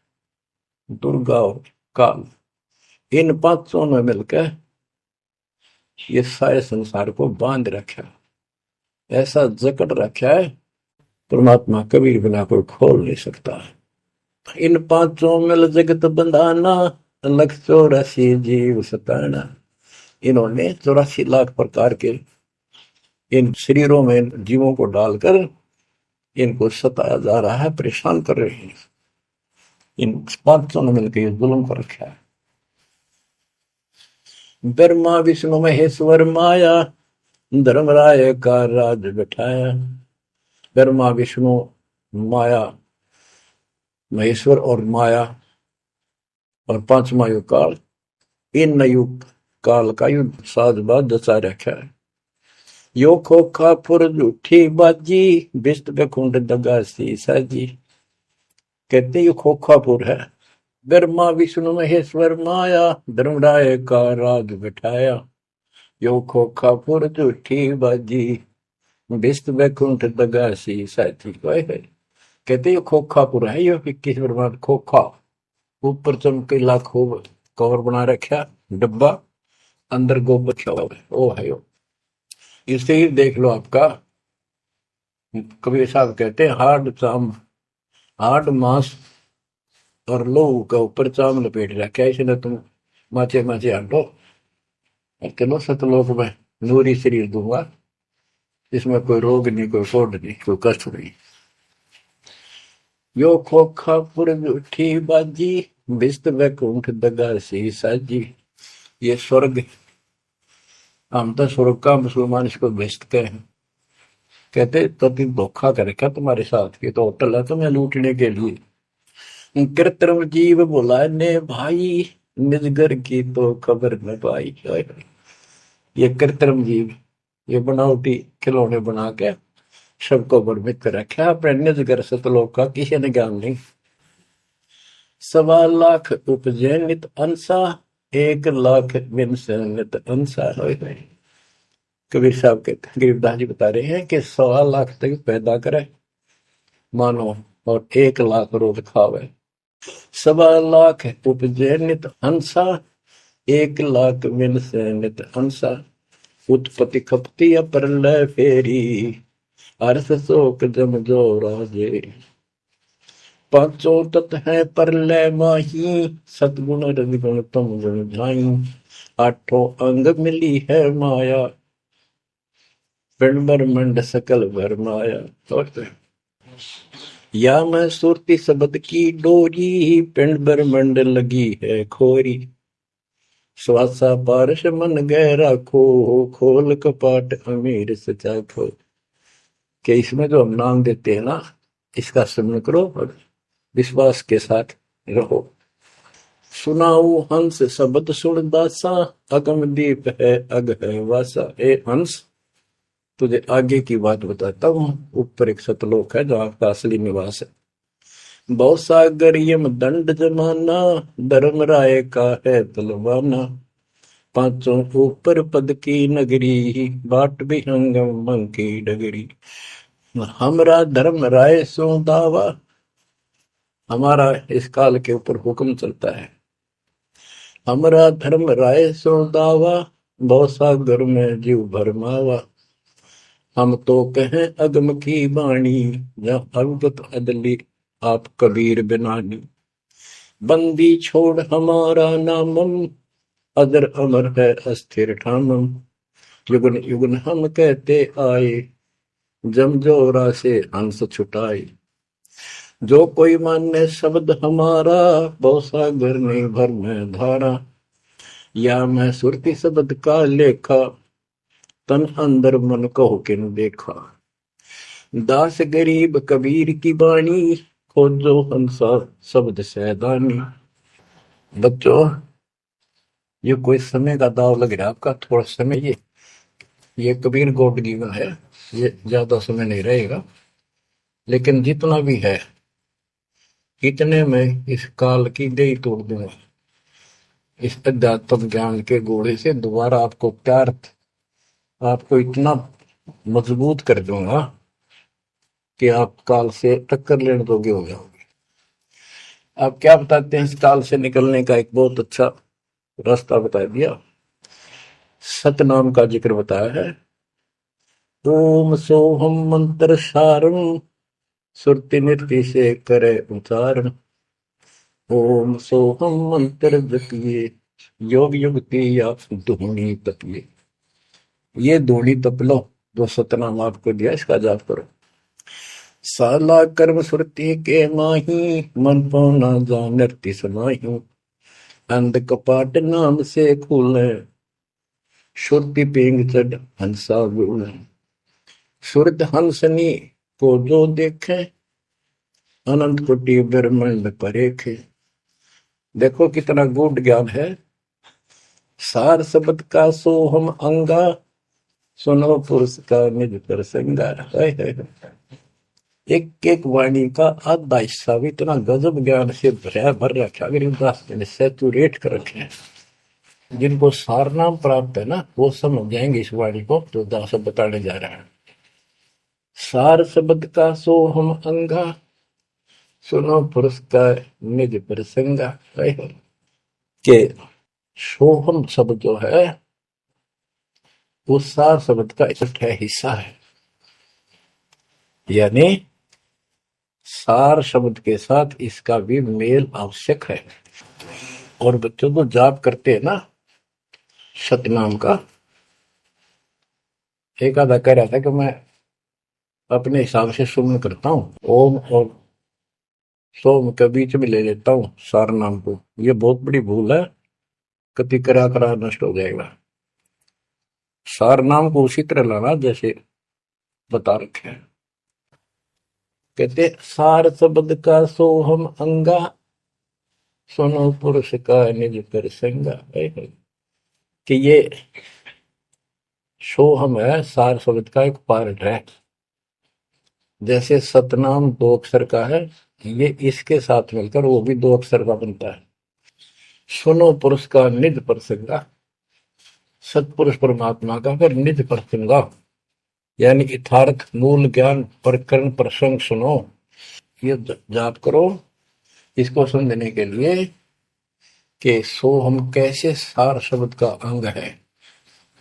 दुर्गा और काल, इन पांचों ने मिलकर ये सारे संसार को बांध रखा, ऐसा जकड़ रखा है परमात्मा कबीर बिना कोई खोल नहीं सकता। इन पांचों मिल जगत बंधाना, लख 84 जीव सताना। इन्होंने 84 लाख प्रकार के इन शरीरों में जीवों को डालकर इनको सताया जा रहा है, परेशान कर रहे हैं। इन पांचों ने मिलकर ये जुल्म कर रखा है। ब्रह्मा विष्णु महेश्वर माया, धर्मराय का राज बैठाया। ब्रह्मा विष्णु माया, महेश्वर और माया और पांचवा युग काल, इन युग काल का युद्ध साजबाज जचा रखा है। यो खोखा पुर झूठी बाजी, बिस्त बेखुंड दगासी साजी। कहते ये खोखापुर है। ब्रह्मा विष्णु महेश्वर माया, धर्मराय का राज बैठाया। यो खोखापुर झूठी बाजी, बिस्त बेखुंड दगासी साजी। कहते ये खोखापुर है, ये 21 ब्रह्मांड खोखा, ऊपर चमकीला खूब कवर बना रखा डब्बा, अंदर गोबर रखा हुआ है। ओ है यो। इसे ही देख लो आपका कबीर साहब कहते हैं हार्ड मांस और लोहू का ऊपर चाम लपेट रखा है, इसने तुम माचे माचे हटो और चलो सतलोक में नूरी शरीर दूंगा, इसमें कोई रोग नहीं, कोई फोड़ नहीं, कोई कष्ट नहीं। यो खोखा पुर झूठी बाजी, बिस्त बैकुंठ दगासी साजी। ये स्वर्ग, हम तो स्वर्ग का मुसलमान इसको बेचते हैं। कहते तो तुम धोखा कर रखा तुम्हारे साथ, ये तो होटल है तुम्हें लूटने के लिए। कृत्रिम जीव बोला ने भाई, निजगर की तो खबर न पाई। ये कृत्रिम जीव, ये बनावटी खिलौने बना के सबको भ्रमित कर रखा, अपने निजगर सतलोक का किसी ने ज्ञान नहीं। 1.25 लाख उपजे नित अंसा, 1 लाख बिन से नित अंसा। कबीर साहब कहते, गरीबदास जी बता रहे हैं कि 1.25 लाख तक पैदा करे मानो और 1 लाख रोज खावे। 1.25 लाख उपजे नित हंसा, 1 लाख बिन से नित हंसा। उत्पत्ति खपती प्रलय फेरी, अर्थ शोक जम जो राजे। पांचों तत् है प्रलय माही, सतगुण रजगुण तुम गुण जाई। 8 अंग मिली है माया, पिंड ब्रह्मंड सकल भरमाया। या मैं सुरती शब्द की डोरी, पिंड ब्रह्मंड लगी है खोरी। श्वासा पारस मन गहरा खो, खोल कपाट अमीर सचा खो। कि इसमें जो हम नाम देते हैं ना, इसका स्मरण करो और विश्वास के साथ रहो। सुनाऊ हंस शब्द सुन दासा, अगम दीप है अग है वासा। ए हंस, तुझे आगे की बात बताता हूँ। ऊपर एक सतलोक है जो आपका असली निवास है। बहुत सागर यम दंड जमाना, धर्म राय का है तलवाना। पांचों ऊपर पद की नगरी, बाट भी अंगम की डगरी। हमरा धर्म राय सो दावा, हमारा इस काल के ऊपर हुक्म चलता है। हमरा धर्म राय सो दावा, भव सागर में जीव भरमावा। हम तो कहें अगम की बाणी, जब अवगत अदली आप कबीर बिनानी। बंदी छोड़ हमारा नामम, अदर अमर है अस्थिर ठामम। युगन युगन हम कहते आए, जम जोरा से हंस छुटाए। जो कोई माने शब्द हमारा, बहु सागर नहीं भर में धारा। या मैं सुरती शब्द का लेखा, तन अंदर मन को किन देखा। दास गरीब कबीर की बाणी, खोजो हंसा शब्द सैदानी। बच्चों, ये कोई समय का दाव लग रहा है आपका, थोड़ा समय ये कबीर गॉड गिवन है, ये ज्यादा समय नहीं रहेगा। लेकिन जितना भी है इतने में इस काल की दे तोड़ दूंगा। इस अध्यात्म ज्ञान के घोड़े से दोबारा आपको प्यार, आपको इतना मजबूत कर दूंगा कि आप काल से टक्कर लेने जोगे हो जाओगे। आप क्या बताते हैं, इस काल से निकलने का एक बहुत अच्छा रास्ता बता दिया। सतनाम का जिक्र बताया है। ओम सोहम मंत्र सारम, सुरति नृत्य से करे उच्चारण। ओम सोहम मंत्र जपिए, योग युक्ति या धूनी तपिए। ये धूनी तप लो, जो सतनाम आपको दिया, इसका जाप करो। साला कर्म सुरति के माही, मन पौना जा नृत्य समाही। अंध कपाट नाम से खुले, शुद्धि पेंग चढ़ हंसा बोले। सुरत हंसनी को जो देखे, अनंत कोटि ब्रह्मांड परेखे। देखो कितना गूढ़ ज्ञान है। सार शब्द का सोहम अंगा, सुनो पुरुष का निज प्रसंगा। एक एक वाणी का आधा हिस्सा भी इतना गजब ज्ञान से भर रखा, गरीबदास ने सैचुरेट कर रखे हैं। जिनको सारनाम प्राप्त है ना, वो समझ जाएंगे इस वाणी को जो दास बताने जा रहा है। सार शब्द का सोहम अंगा, सुनो पुरुष का निज प्रसंगा। के सोहम शब्द जो है वो सार शब्द का इकट्ठा हिस्सा है। यानी सार शब्द के साथ इसका भी मेल आवश्यक है। और बच्चों को जाप करते हैं ना सतनाम का, एक आधा कह रहा था कि मैं अपने हिसाब से सुमन करता हूँ, ओम और सोम के बीच में ले लेता हूँ सार नाम को। ये बहुत बड़ी भूल है, कति करा करा नष्ट हो जाएगा। सार नाम को उसी तरह लाना जैसे बता रखे हैं। कहते सार शब्द का सोहम अंगा, सुनो पुरुष का निज प्रसंगा। कि ये सोहम है, सार शब्द का एक पार्ट है। जैसे सतनाम 2 अक्षर का है, ये इसके साथ मिलकर वो भी 2 अक्षर का बनता है। सुनो पुरुष का निज प्रसंगा, सतपुरुष परमात्मा का फिर निज प्रसंगा, यानी यथार्थ मूल ज्ञान प्रकरण प्रसंग सुनो। ये जाप करो इसको समझने के लिए कि सोहम कैसे सार शब्द का अंग है,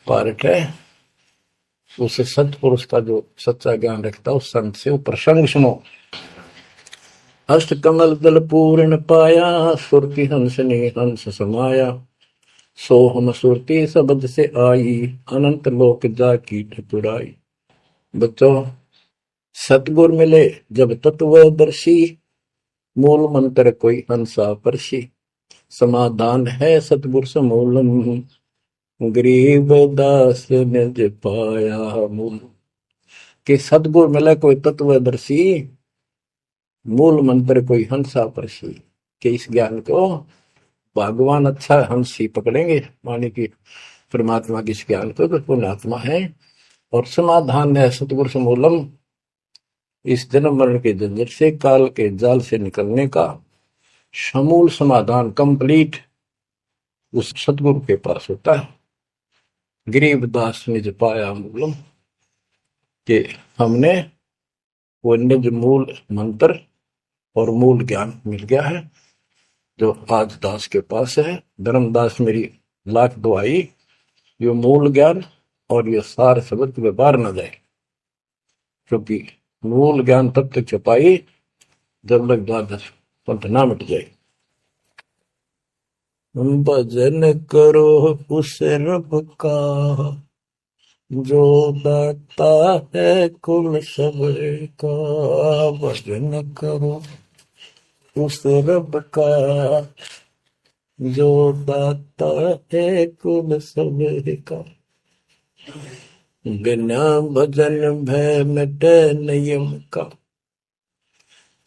पार्ट है। उसे सतपुरुष का जो सच्चा ज्ञान रखता है उस संत से वो प्रसंग सुनो। अष्ट कमल दल पूर्ण पाया, सुरति हंस ने हंस समाया। सोहम सुरति शब्द से आई, अनंत लोक जा की ठकुराई। बच्चों, सतगुर मिले जब तत्वदर्शी, मूल मंत्र कोई हंसा परसी। समाधान है सतगुर समूलम, गरीब दास निज पाया मूल। कि सतगुर मिले कोई तत्वदर्शी, मूल मंत्र कोई हंसा परसी। कि इस ज्ञान को भगवान अच्छा हंस ही पकड़ेंगे, माने कि परमात्मा की इस ज्ञान को तो पुण्यात्मा है। और समाधान है सतगुर समूलम, इस जन्म मरण के झंझट से, काल के जाल से निकलने का समूल समाधान कंप्लीट उस सतगुरु के पास होता है। गरीबदास निज पाया मूलम, कि हमने वो निज मूल मंत्र और मूल ज्ञान मिल गया है जो आज दास के पास है। धर्मदास मेरी लाख दुआई, ये मूल ज्ञान और ये सार शब्द व्यवहार न जाए, क्योंकि मूल ज्ञान तब तक छपाई जब तक द्वादश पंथ ना मिट जाए। भजन करो उस रब का जो दाता है कुल सबका, भजन करो उस रब का जो दाता है कुल सबका। बिना भजन भय मिटे नियम का,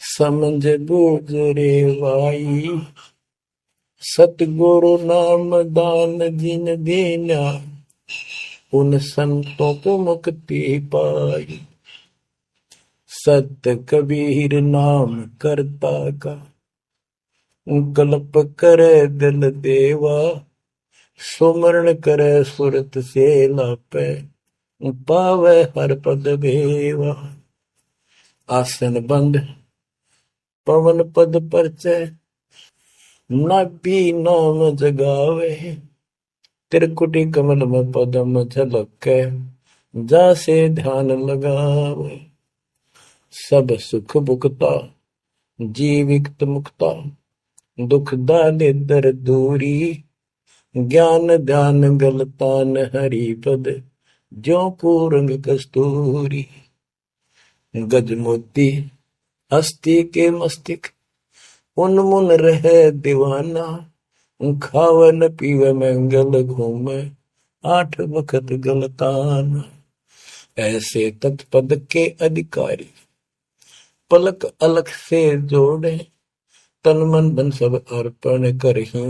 समझ बूझ रे भाई, सतगुरु नाम दान जिन दीना, उन संतों को मुक्ति पाई। सत्य कबीर नाम करता का, कल्प करे दिल देवा, सुमरण करे सुरत से लापे, पावे हर पद भेवा। आसन बंद पवन पद परचय, नाभि नाम जगावे, त्रिकुटी कमल में पदम झलके, जासे ध्यान लगावे। सब सुख भुगता जीवित मुक्ता, दुख दाले दर दूरी, ज्ञान ध्यान गलतान हरि पद, ज्यों पूरंग कस्तूरी। गज मोती हस्ती के मस्तिक, उन्मुन रहे दीवाना, खावे न पीवे मंगल घूमे, आठ वक्त गलतान। ऐसे तत्पद के अधिकारी, पलक अलख से जोड़े, तन मन धन सब अर्पण करही,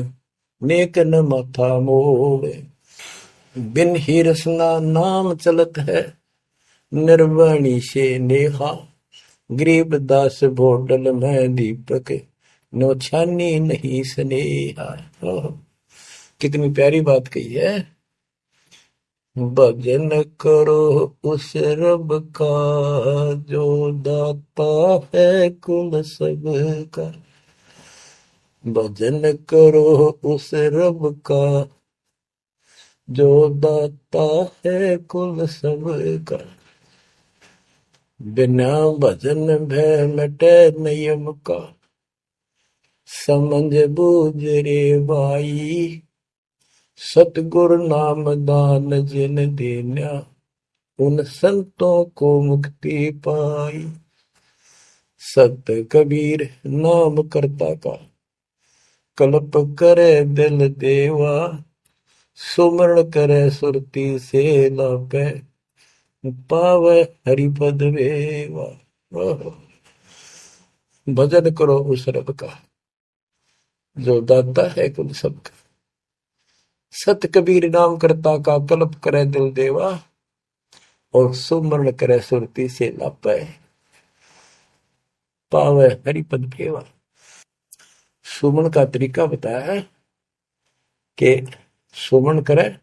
नेक न माथा मोड़े। बिन ही रसना नाम चलत है, निर्वाणी से नेहा, गरीबदास भोडल में दीपक, नो छानी नहीं स्नेहा। कितनी प्यारी बात कही है। भजन करो उस रब का जो दाता है कुल सबका, भजन करो उस रब का जो दाता है कुल सबका। बिना भजन भय मिटे नियम का, समझ बूझ रे भाई, सतगुरु नाम दान जिन देना, उन संतों को मुक्ति पाई। सत कबीर नाम करता का, कल्प करे दिल देवा, सुमरण करे सुरती से लापे, पावे हरिपद वेवा। भजन करो उस रब का जो दाता है कुल सबका। सत कबीर नाम करता का, कल्प करे दिल देवा, और सुमरण करे सुरती से लापे, पावे हरिपद भेवा। सुमन का तरीका बताया है कि सुमन करे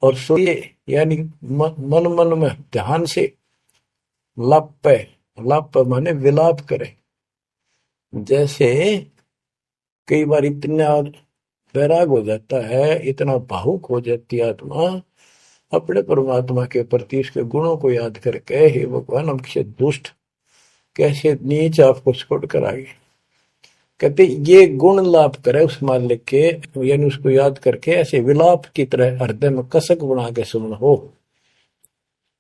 और सुनिए, यानी मन मन में ध्यान से लापे, लाप माने विलाप करे। जैसे कई बार इतना वैराग हो जाता है, इतना भावुक हो जाती है आत्मा अपने परमात्मा के प्रति, उसके गुणों को याद करके, हे भगवान हम कैसे दुष्ट, कैसे नीच आपको छोड़ कर आगे। कहते ये गुण लाप करे उस मालिक के, यानी उसको याद करके ऐसे विलाप की तरह हृदय में कसक बना के सुन हो।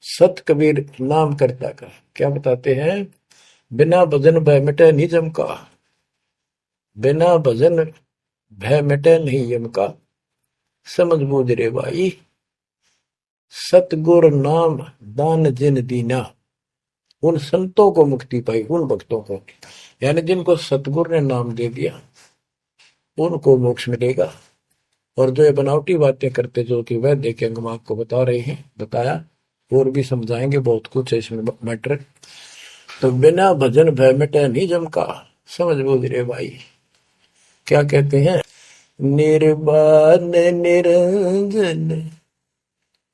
सत कबीर नाम करता का क्या बताते हैं, बिना भजन भय मिटे निजम का, बिना भजन भय मिटे नहीं यम का, समझ बूझ रे भाई, सतगुर नाम दान जिन दीना, उन संतों को मुक्ति पाई, उन भक्तों को, यानी जिनको सतगुरु ने नाम दे दिया उनको मोक्ष मिलेगा। और जो ये बनावटी बातें करते जो कि वह देखे हम आपको बता रहे हैं, बताया और भी समझाएंगे, बहुत कुछ है इसमें मैटर। तो बिना भजन भय मिटे निजम का, समझ बूझ रे भाई। क्या कहते हैं, निर्वाण निरंजन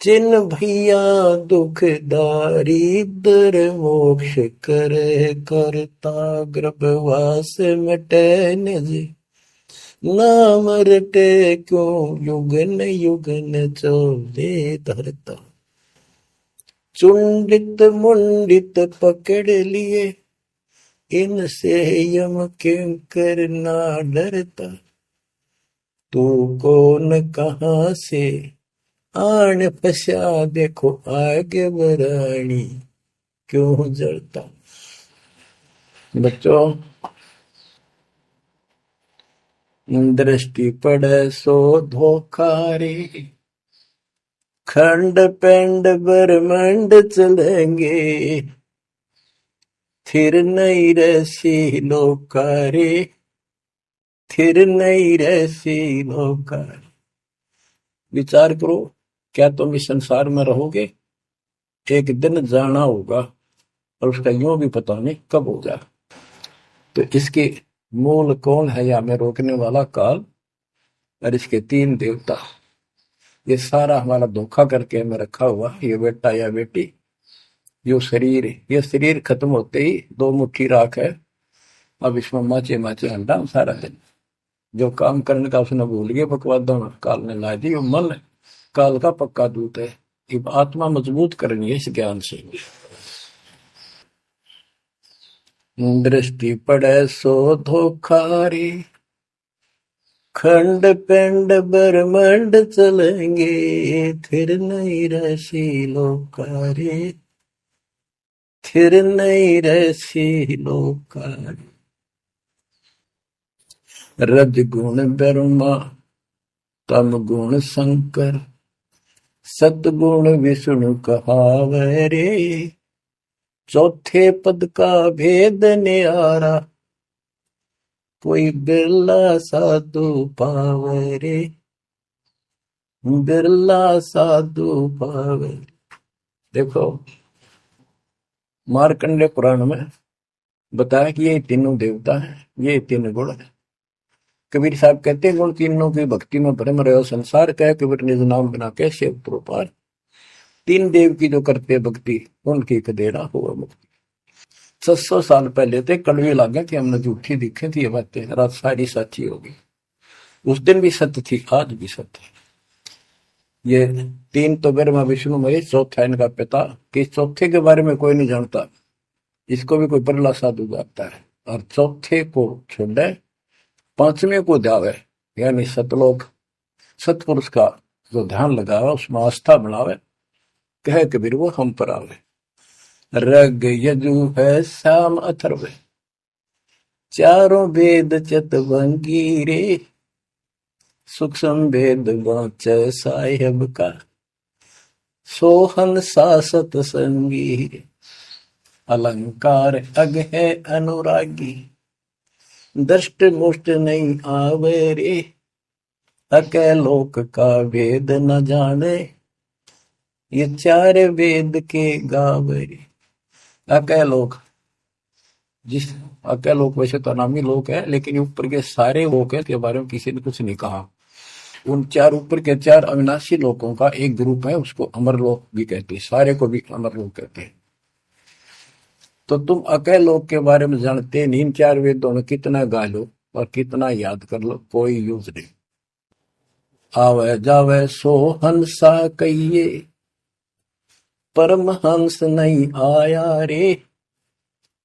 चिन भैया दुखदारी दर मोक्ष करे करता गर्भवास मिटे निज नाम रटे क्यों युगन युगन चोले धरता चुंडित मुंडित पकड़ लिए इनसे यम किंकर ना डरता तू कौन कहां से आन फसा देखो आगे बरानी क्यों जलता। बच्चों, दृष्टि पड़े सो धोखा रे खंड पेंड ब्रह्मांड चलेंगे थिर नहीं रसी लोकारे थिर नहीं रसी लोकारे। विचार करो, क्या तुम इस संसार में रहोगे? एक दिन जाना होगा और उसका यूं भी पता नहीं कब होगा। तो इसके मूल कौन है या हमें रोकने वाला? काल और इसके तीन देवता। ये सारा हमारा धोखा करके हमें रखा हुआ, ये बेटा या बेटी, जो शरीर, ये शरीर खत्म होते ही दो मुट्ठी राख है, अब इसमें माचे माचे अंडा सारा दिन। जो काम करने का उसने भूल गया, बकवादा काल ने ला दी। वो मन काल का पक्का दूत है। अब आत्मा मजबूत करनी है इस ज्ञान से। दृष्टि पड़े सो धोखा रे खंड पेंड ब्रह्मांड चलेंगे फिर नहीं रसी लोकारे फिर नहीं रसी लोकारे। रज गुण ब्रह्मा तम गुण शंकर सतगुण विष्णु कहावे रे चौथे पद का भेद न्यारा कोई बिरला साधु पावे रे बिरला साधु पावे। देखो, मार्कंडेय पुराण में बताया कि ये तीनों देवता हैं, ये तीन गुण है। कबीर साहब कहते हैं, गुण तीनों की भक्ति में भ्रम रहे संसार कह कबीर निज नाम बिना कैसे पार। तीन देव की जो करते भक्ति उनकी कदेरा हुआ मुक्ति। 600 साल पहले थे कड़वे लागे कि हमने झूठी दिखे थी ये बातें, रात सारी सच्ची होगी। उस दिन भी सत्य थी, आज भी सत्य। ये तीन तो ब्रह्मा विष्णु महेश, चौथा इनका पिता, कि चौथे के बारे में कोई नहीं जानता। इसको भी कोई परला साधु जाता है और चौथे को छोड़े पांचवें को ध्यावे, यानी सतलोक सतपुरुष का जो ध्यान लगावे उसमें आस्था बनावे, कहे कबीर वो हम पर आवे। रग यजु है शाम अथर्व चारों वेद चतवंगी रे सूक्ष्म वेद वाचे साहेब का सोहन सासत संगी अलंकार अग है अनुरागी दृष्ट मुष्ट नहीं आवे रे अके लोक का वेद न जाने ये चार वेद के गावे रे। अके लोक, जिस अके लोक वैसे तो नामी लोक है, लेकिन ऊपर के सारे लोक है के बारे में किसी ने कुछ नहीं कहा। उन चार ऊपर के चार अविनाशी लोकों का एक ग्रुप है, उसको अमर लोक भी कहते हैं, सारे को भी अमर लोक कहते हैं। तो तुम अके लोक के बारे में जानते नहीं, इन चार वेदों में कितना गा लो और कितना याद कर लो, कोई यूज नहीं। आवे जावे सो हंसा कहिए परमहंस नहीं आया रे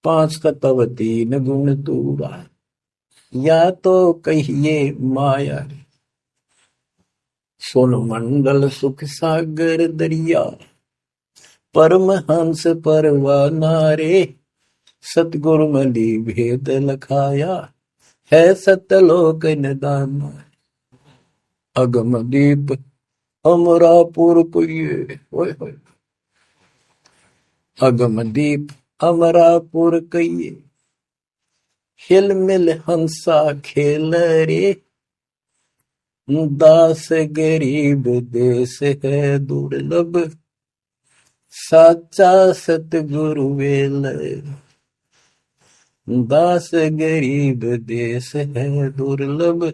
पांच तत्व तीन गुण तूरा या तो कहिए माया रे सोन मंडल सुख सागर दरिया परमहंस परवाना रे सतगुरु मली भेद लखाया है सतलोक निदान अगम दीप अमरापुर कुये ओए होए अगम दीप अमरापुर कहिए हिल मिल हंसा खेल रे दास गरीब देश है दुर्लभ साचा सतगुरु वेल दास गरीब देश है दुर्लभ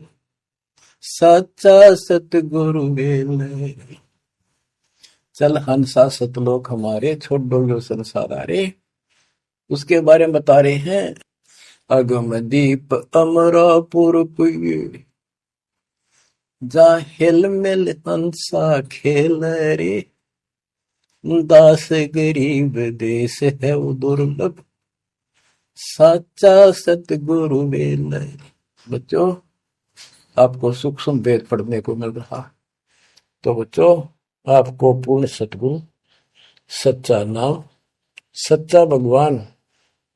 साचा सतगुरु वेल चल हंसा सतलोक हमारे, छोड़ डोलो संसार आरे। उसके बारे में बता रहे हैं। अगम दीप अमरापुर पुई, जा हिल मिल हंसा खेल रे। दास गरीब देश है वो दुर्लभ, साचा सतगुरु वेल। बच्चों, आपको सूक्ष्म वेद पढ़ने को मिल रहा। तो बच्चों, आपको पूर्ण सतगुरु, सच्चा नाम, सच्चा भगवान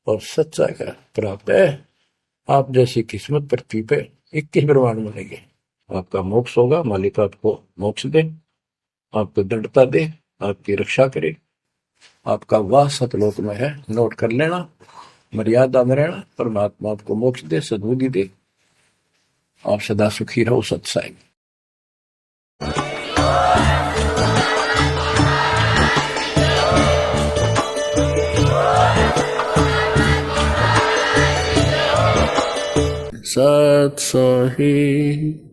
और सच्चा क्या प्राप्त है। आप जैसी किस्मत पृथ्वी पे 21 ब्रह्मांड मिलेंगे। आपका मोक्ष होगा, मालिक आपको मोक्ष दे, आपको दृढ़ता दे, आपकी रक्षा करे। आपका वाह सतलोक में है, नोट कर लेना। मर्यादा में रहना, परमात्मा आपको मोक्ष दे, सद्बुद्धि दे। आप सदा सुखी रहो सत्साई। सत सही।